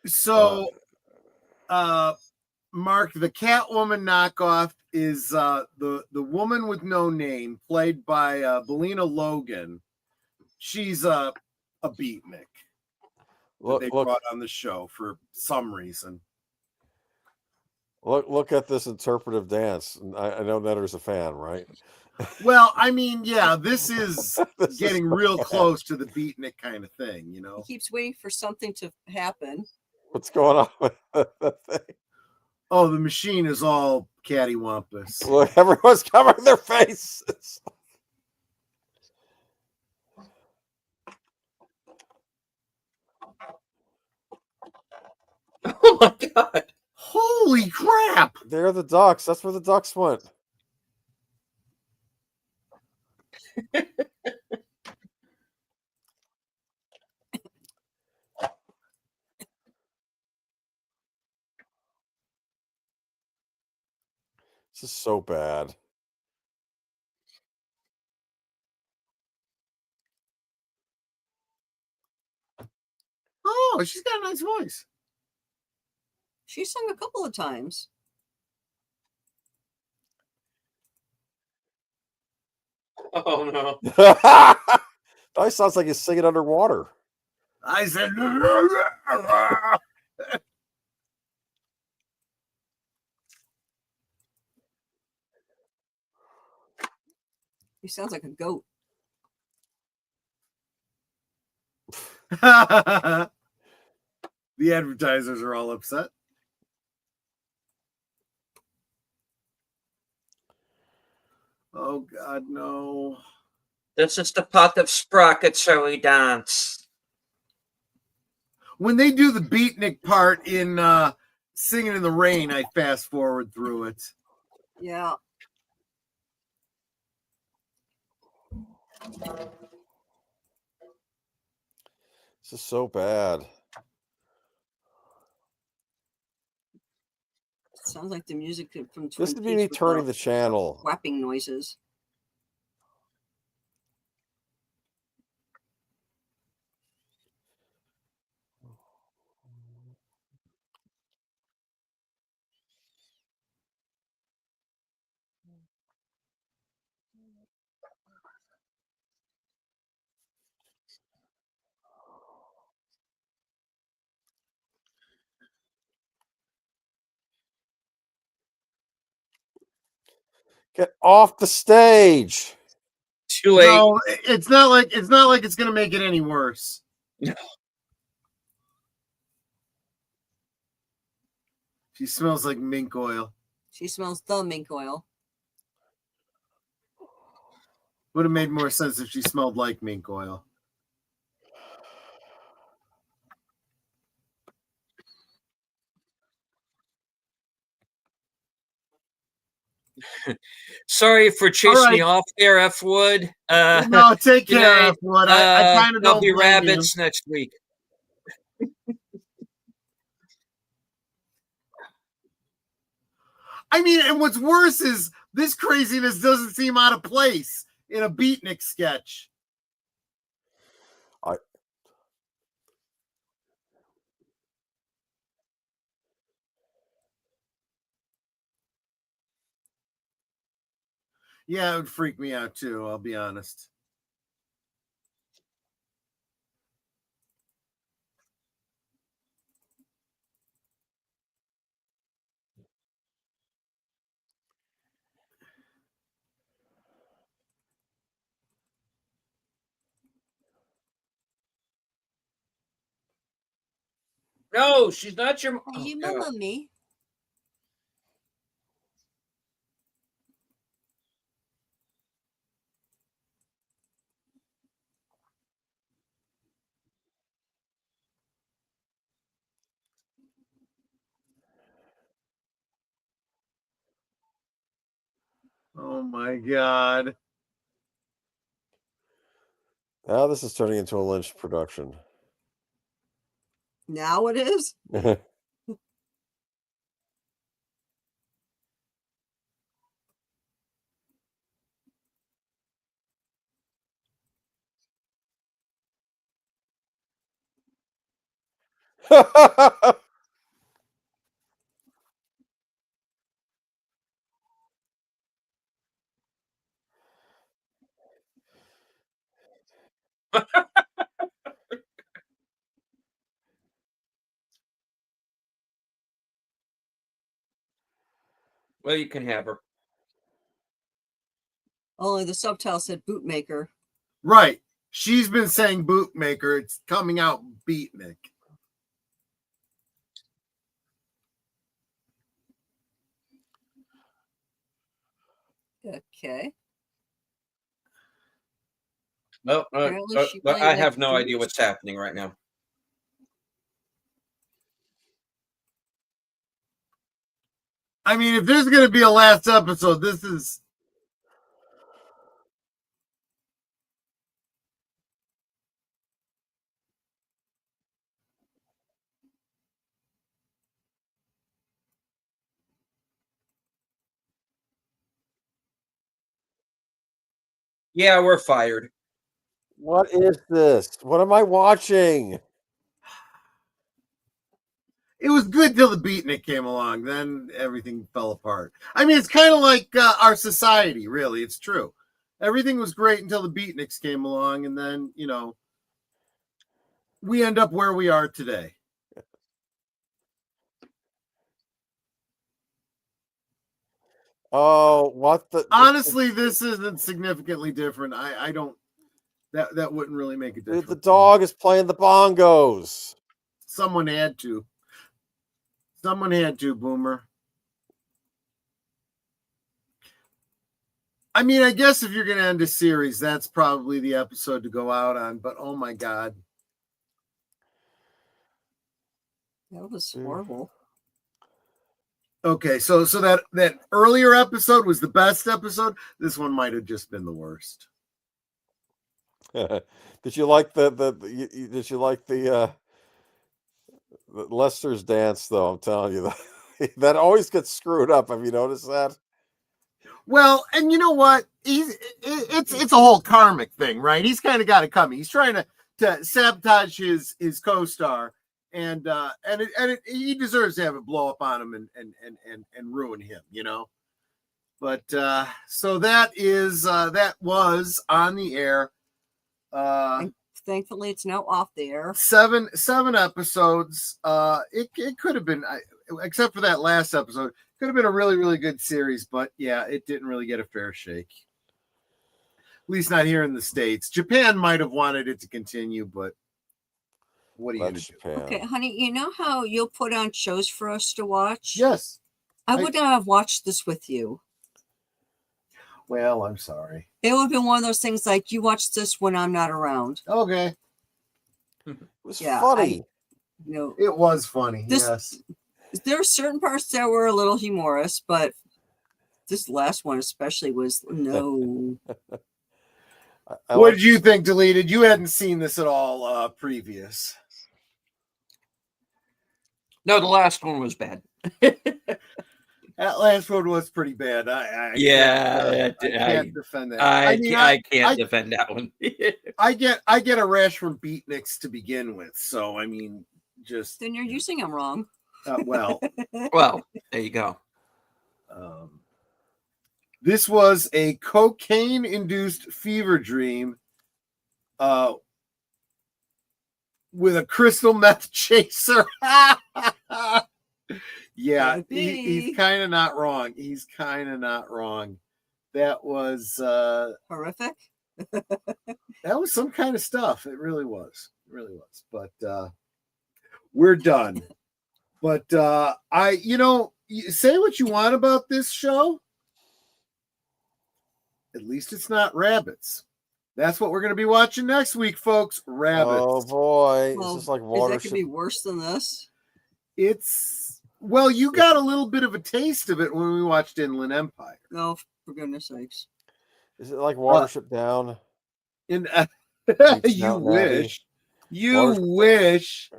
So Mark, the Catwoman knockoff is the woman with no name, played by Belina Logan. She's a beatnik that they brought on the show for some reason. Look at this interpretive dance. I know Netter's a fan, right? Well, I mean, yeah, this is This getting is real bad. close to the beatnik kind of thing, you know. He keeps waiting for something to happen. What's going on with the thing? Oh, the machine is all cattywampus. Look, everyone's covering their faces. Oh my god. Holy crap! They're the ducks. That's where the ducks went. This is so bad. Oh, she's got a nice voice. She sung a couple of times. Oh no. That sounds like he's singing underwater. I said, He sounds like a goat. the advertisers are all upset. Oh God, no. This is the pot of sprockets shall we dance. When they do the beatnik part in Singing in the Rain, I fast forward through it. Yeah. This is so bad. Sounds like the music from Twin This would be Peaks me with turning the channel. whapping noises. Get off the stage. Too late. No, it's not like it's gonna make it any worse. No. She smells like mink oil. She smells the mink oil. Would have made more sense if she smelled like mink oil. Sorry for chasing you off there, F Wood. No, take good care, night. F Wood. I kind of There'll don't be blame you. rabbits next week. I mean, and what's worse is this craziness doesn't seem out of place in a beatnik sketch. Yeah, it would freak me out too, I'll be honest. No, she's not your. Are you Oh, my God. mummy? Oh my God. Now this is turning into a Lynch production. Now it is. Well, you can have her. Only the subtitle said bootmaker. Right. She's been saying bootmaker. It's coming out beatnik. Okay. No, Apparently she but might I like have no idea food. what's happening right now. I mean, if there's going to be a last episode, this is. Yeah, we're fired. What is this? What am I watching? It was good till the beatnik came along. Then everything fell apart. I mean, it's kind of like our society, really. It's true. Everything was great until the beatniks came along, and then, we end up where we are today. Oh, what the? Honestly, this isn't significantly different. I don't. That wouldn't really make a difference. The dog is playing the bongos. Someone had to. Someone had to, Boomer. I mean, I guess if you're going to end a series, that's probably the episode to go out on. But oh my God. That was horrible. Okay, so that earlier episode was the best episode. This one might have just been the worst. Did you like did you like the Lester's dance though? I'm telling you that always gets screwed up. Have you noticed that? Well, and you know what? It's a whole karmic thing, right? He's kind of got it coming. He's trying to sabotage his co-star, and he deserves to have it blow up on him and ruin him, But so that was on the air. Thankfully, it's now off the air. Seven episodes. It could have been, except for that last episode, could have been a really, really good series. But yeah, it didn't really get a fair shake. At least not here in the States. Japan might have wanted it to continue, but what are you going to do? Okay, honey, you know how you'll put on shows for us to watch? Yes. I would not have watched this with you. Well, I'm sorry. It would have been one of those things like you watch this when I'm not around. Okay. It was funny. It was funny. Yes. There are certain parts that were a little humorous, but this last one especially was no. What did you think, Deleted? You hadn't seen this at all previous. No, the last one was bad. That last one was pretty bad. I can't defend that. I can't defend that one. I get a rash from beatniks to begin with, so I mean, just then you're using them wrong. Well, there you go. This was a cocaine-induced fever dream, with a crystal meth chaser. Yeah, he's kind of not wrong. He's kind of not wrong. That was horrific. That was some kind of stuff. It really was. It really was. But we're done. But say what you want about this show. At least it's not rabbits. That's what we're going to be watching next week, folks. Rabbits. Oh boy, Well, is this like is water? that could be worse than this? You got a little bit of a taste of it when we watched Inland Empire. No, for goodness sakes. Is it like Watership Down? You Downton wish. You wish.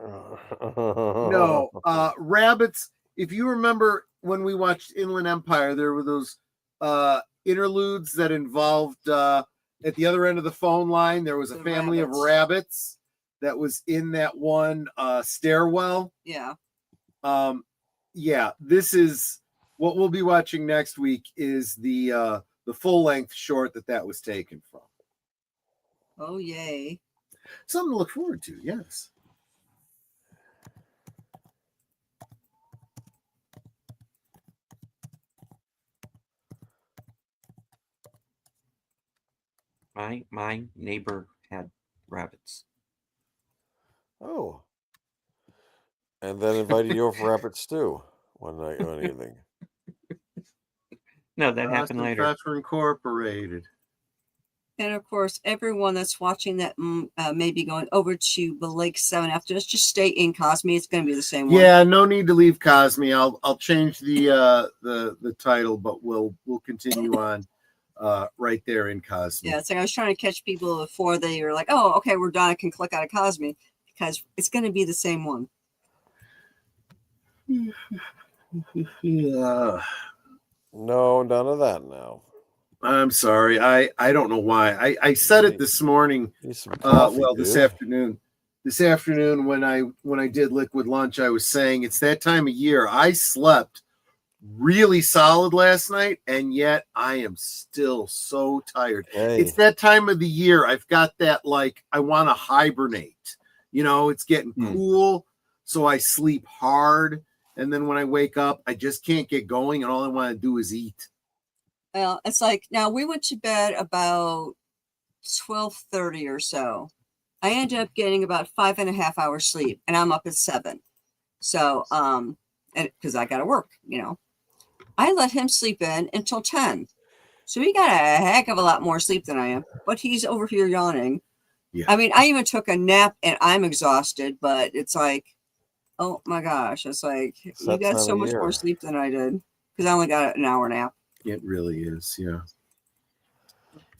No, rabbits. If you remember when we watched Inland Empire, there were those interludes that involved at the other end of the phone line. There was a family of rabbits that was in that one stairwell. Yeah. This is what we'll be watching next week. Is the full length short that was taken from. Oh yay! Something to look forward to. Yes. My neighbor had rabbits. Oh. And then invited you over for rabbit stew one evening. No, that happened later. Pepper Incorporated. And of course, everyone that's watching that may be going over to the Lake 7 after this, just stay in Cosme. It's going to be the same one. Yeah, no need to leave Cosme. I'll change the title, but we'll continue on right there in Cosme. Yeah, it's like I was trying to catch people before they were like, "Oh, okay, we're done. I can click out of Cosme," because it's going to be the same one. Yeah. No, none of that now. I'm sorry. I don't know why. I said it this morning. This afternoon. This afternoon when I did Liquid Lunch, I was saying it's that time of year. I slept really solid last night, and yet I am still so tired. Hey. It's that time of the year. I've got that, like, I want to hibernate. It's getting cool, so I sleep hard. And then when I wake up, I just can't get going, and all I want to do is eat. Well, it's like now we went to bed about 12:30 or so. I ended up getting about 5.5 hours sleep, and I'm up at 7. So, and because I got to work, I let him sleep in until 10. So he got a heck of a lot more sleep than I am, but he's over here yawning. Yeah. I mean, I even took a nap and I'm exhausted, but it's like, oh my gosh, it's like you got so much more sleep than I did because I only got an hour nap. It really is, yeah.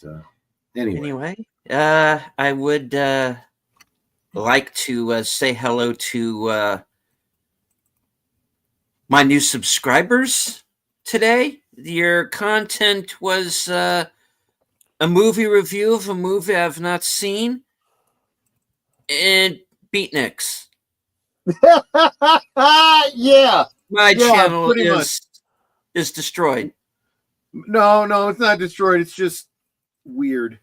But, Anyway, I would like to say hello to my new subscribers today. Your content was a movie review of a movie I've not seen, and beatniks. yeah. My channel is destroyed. No, it's not destroyed. It's just weird.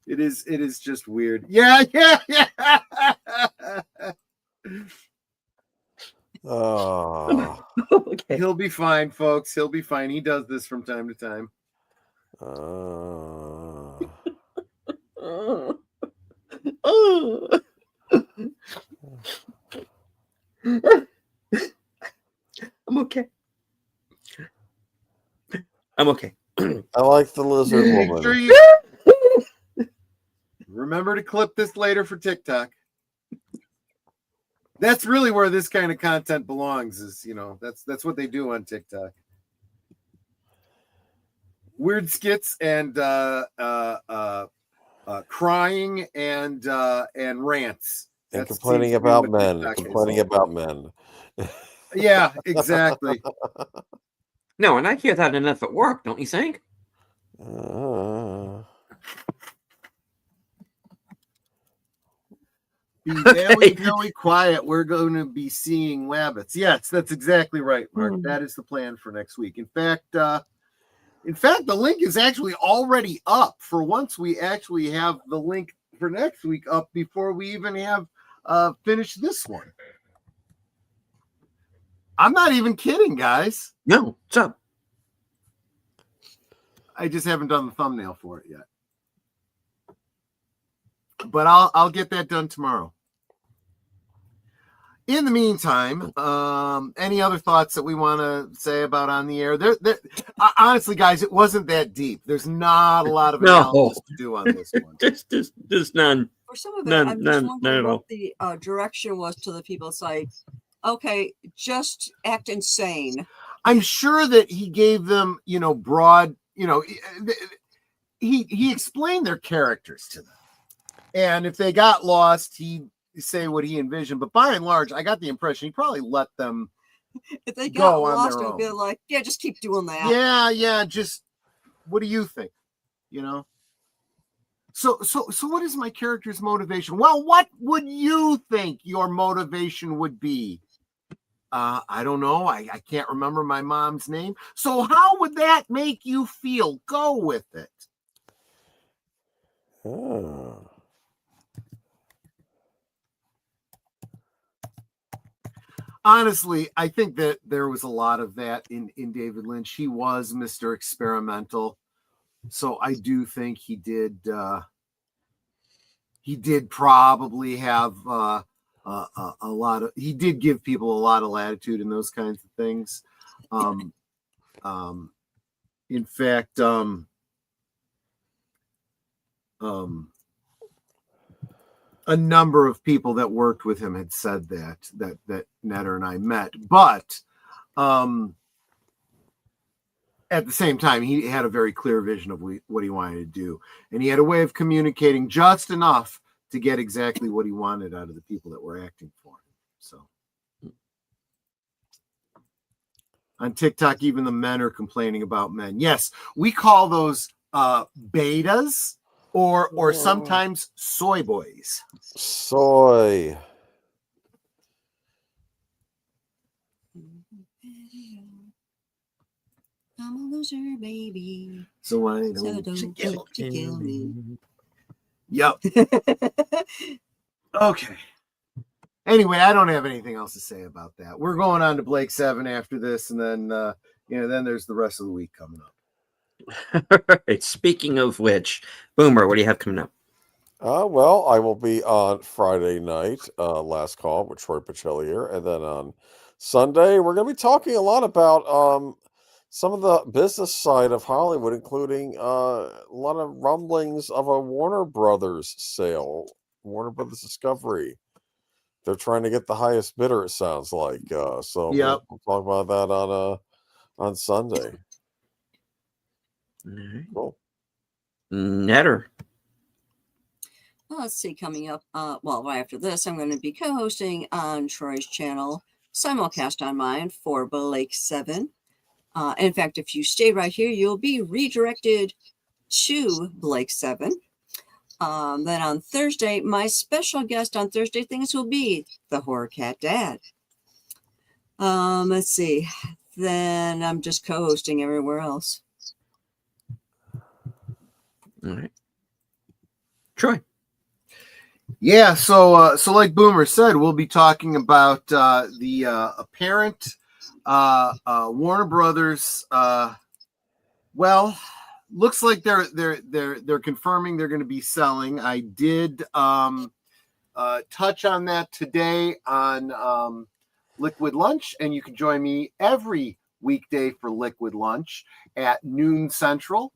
It is just weird. Yeah. Oh. Okay. He'll be fine, folks. He'll be fine. He does this from time to time. I'm okay. I'm okay. I like the lizard woman. Sure remember to clip this later for TikTok. That's really where this kind of content belongs. Is that's what they do on TikTok. Weird skits and crying and rants. And complaining about men. Complaining about men. Yeah, exactly. No, and I hear that enough at work, don't you think? Be very quiet. We're going to be seeing rabbits. Yes, that's exactly right, Mark. That is the plan for next week. In fact, the link is actually already up. For once, we actually have the link for next week up before we even have finished this one. I'm not even kidding, guys. No, it's up. I just haven't done the thumbnail for it yet. But I'll get that done tomorrow. In the meantime, any other thoughts that we want to say about on the air? Honestly, guys, it wasn't that deep. There's not a lot of analysis to do on this one. Just none. For some of it, None, I'm just none, wondering none at what all. the direction was to the people. It's like, okay, just act insane. I'm sure that he gave them, broad, he explained their characters to them. And if they got lost, he'd say what he envisioned. But by and large, I got the impression he probably let them If they got go on lost, their it would be own. like, yeah, just keep doing that. Yeah. Just what do you think? So what is my character's motivation? Well, what would you think your motivation would be? I don't know. I can't remember my mom's name. So how would that make you feel? Go with it. Oh. Honestly, I think that there was a lot of that in David Lynch. He was Mr. Experimental. So I do think he did probably have a lot of, he did give people a lot of latitude in those kinds of things. In fact, a number of people that worked with him had said that Netter and I met, but at the same time, he had a very clear vision of what he wanted to do, and he had a way of communicating just enough to get exactly what he wanted out of the people that were acting for him. So on TikTok, even the men are complaining about men. Yes, we call those betas. Or sometimes soy boys. Soy. I'm a loser, baby. So why don't you kill me? Yep. Okay. Anyway, I don't have anything else to say about that. We're going on to Blake 7 after this, and then then there's the rest of the week coming up. All right. Speaking of which, Boomer, what do you have coming up? Well, I will be on Friday night, Last Call with Troy Pachelier, and then on Sunday we're going to be talking a lot about some of the business side of Hollywood, including a lot of rumblings of a Warner Brothers sale, Warner Brothers Discovery. They're trying to get the highest bidder, it sounds like. So Yep. we'll talk about that on Sunday. Right. Cool. Netter. Well, let's see, coming up, right after this, I'm going to be co-hosting on Troy's channel, simulcast on mine for Blake 7. In fact, if you stay right here, you'll be redirected to Blake 7. Then on Thursday, my special guest on Thursday things will be the Horror Cat Dad. Let's see. Then I'm just co-hosting everywhere else. All right. Troy. Yeah, so like Boomer said, we'll be talking about the apparent Warner Brothers. Looks like they're confirming they're going to be selling. I did touch on that today on Liquid Lunch, and you can join me every weekday for Liquid Lunch at noon Central.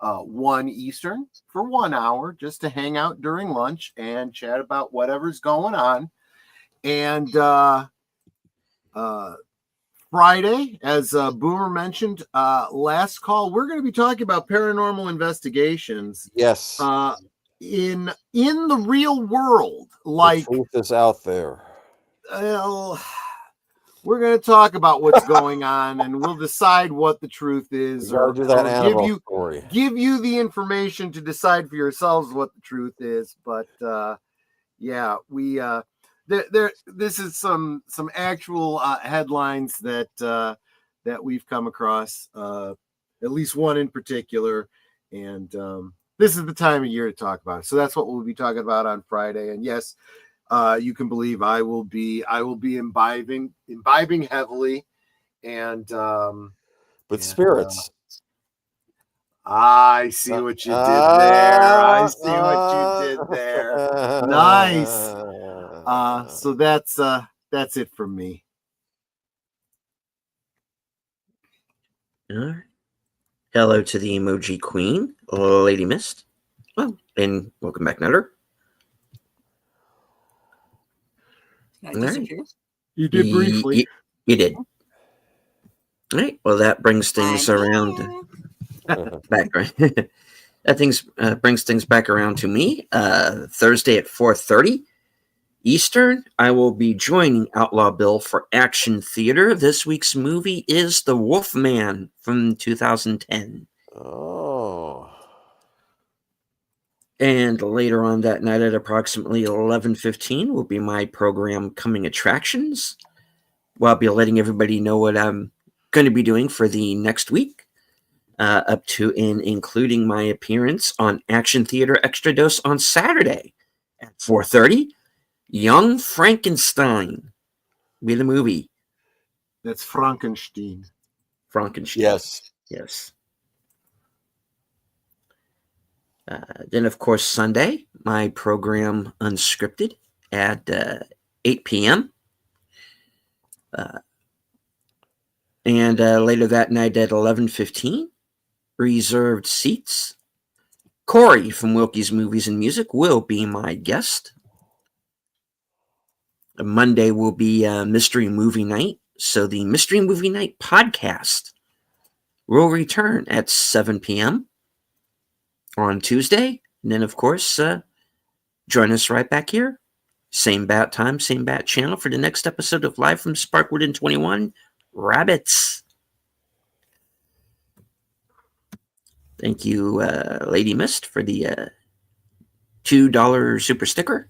1 Eastern for 1 hour just to hang out during lunch and chat about whatever's going on. And Friday, as Boomer mentioned, Last Call, we're going to be talking about paranormal investigations. Yes. In the real world, like the truth is out there. We're going to talk about what's going on, and we'll decide what the truth is, or do that give you the information to decide for yourselves what the truth is. But we this is some actual headlines that we've come across, at least one in particular, and this is the time of year to talk about it. So that's what we'll be talking about on Friday. And yes, you can believe I will be imbibing heavily, and spirits. I see what you did there. I see what you did there. Nice. So that's That's it from me. All right. Hello to the emoji queen, Lady Mist. Oh, and welcome back, Nutter. I All right. disappear. You did briefly. You did. All right. Well, that brings things I'm around here. back. Right? That brings things back around to me. Thursday at 4:30 Eastern, I will be joining Outlaw Bill for Action Theater. This week's movie is The Wolfman from 2010. Oh. And later on that night at approximately 11:15 will be my program Coming Attractions. Well, I'll be letting everybody know what I'm going to be doing for the next week, up to and including my appearance on Action Theater Extra Dose on Saturday at 4:30. Young Frankenstein be the movie. That's Frankenstein. Frankenstein. Yes. Yes. Then, of course, Sunday, my program Unscripted at 8 p.m. And later that night at 11:15, reserved seats. Corey from Wilkie's Movies and Music will be my guest. Monday will be Mystery Movie Night. So the Mystery Movie Night podcast will return at 7 p.m. on Tuesday. And then, of course, join us right back here. Same bat time, same bat channel for the next episode of Live from Sparkwood in 21 Rabbits. Thank you, Lady Mist, for the $2 super sticker.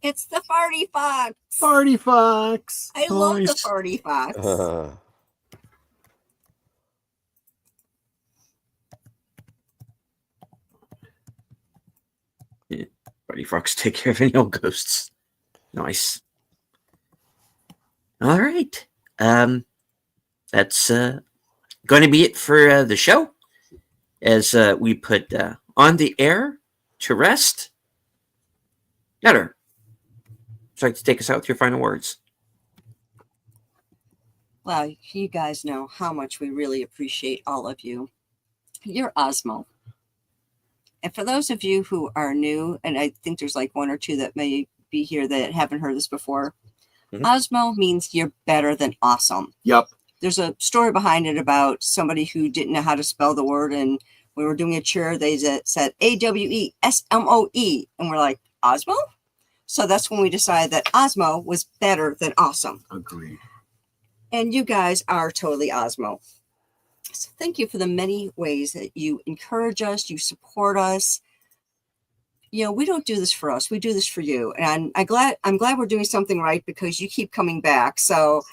It's the Farty Fox. Farty Fox. I love the Nice. Farty Fox. Buddy Fox, take care of any old ghosts. Nice. All right. That's going to be it for the show. As we put on the air to rest. Nutter, would you like to take us out with your final words? Well, you guys know how much we really appreciate all of you. You're Osmo. And for those of you who are new, and I think there's like one or two that may be here that haven't heard this before, Osmo means you're better than awesome. Yep. There's a story behind it about somebody who didn't know how to spell the word, and we were doing a cheer, they said AWESMOE, and we're like, Osmo? So that's when we decided that Osmo was better than awesome. Agreed. And you guys are totally Osmo. So thank you for the many ways that you encourage us, you support us. You know, we don't do this for us. We do this for you. And I'm glad we're doing something right because you keep coming back. So,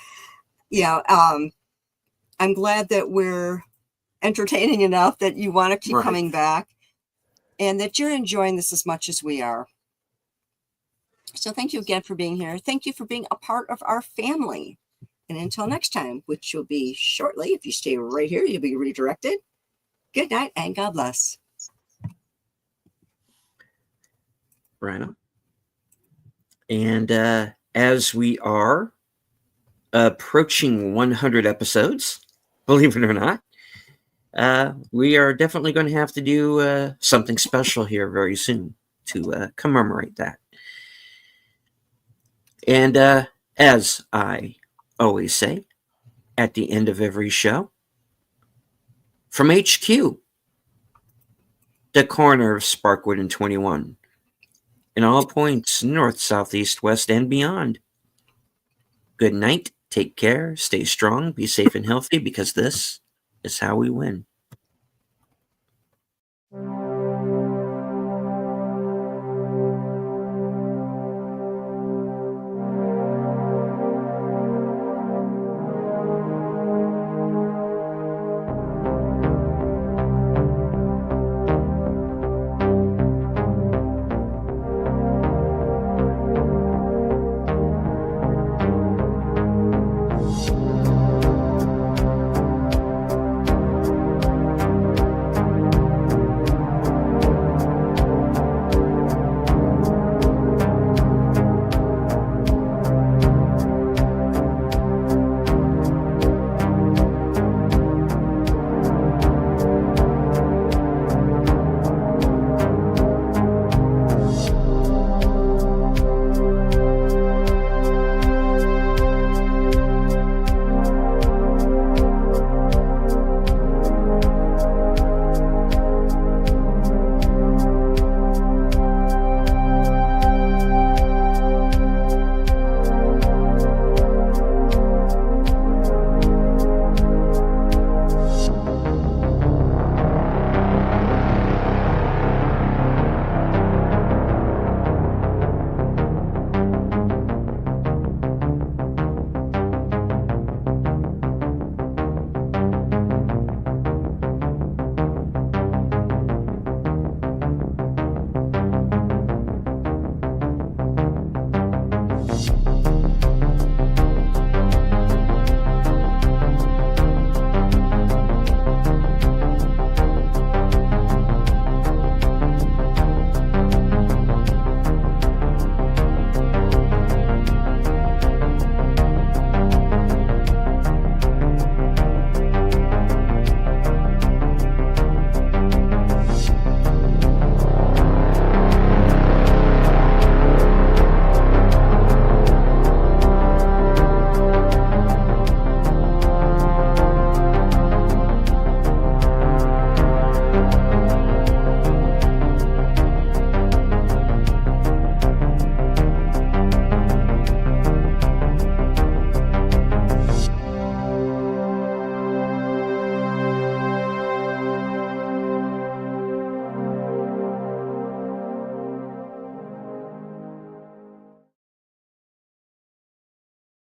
I'm glad that we're entertaining enough that you want to keep coming back and that you're enjoying this as much as we are. So thank you again for being here. Thank you for being a part of our family. And until next time, which will be shortly, if you stay right here, you'll be redirected. Good night and God bless. Right on. And as we are approaching 100 episodes, believe it or not, we are definitely going to have to do something special here very soon to commemorate that. And as I always say at the end of every show, from HQ, the corner of Sparkwood and 21, in all points north, south, east, west, and beyond. Good night, take care, stay strong, be safe and healthy, because this is how we win.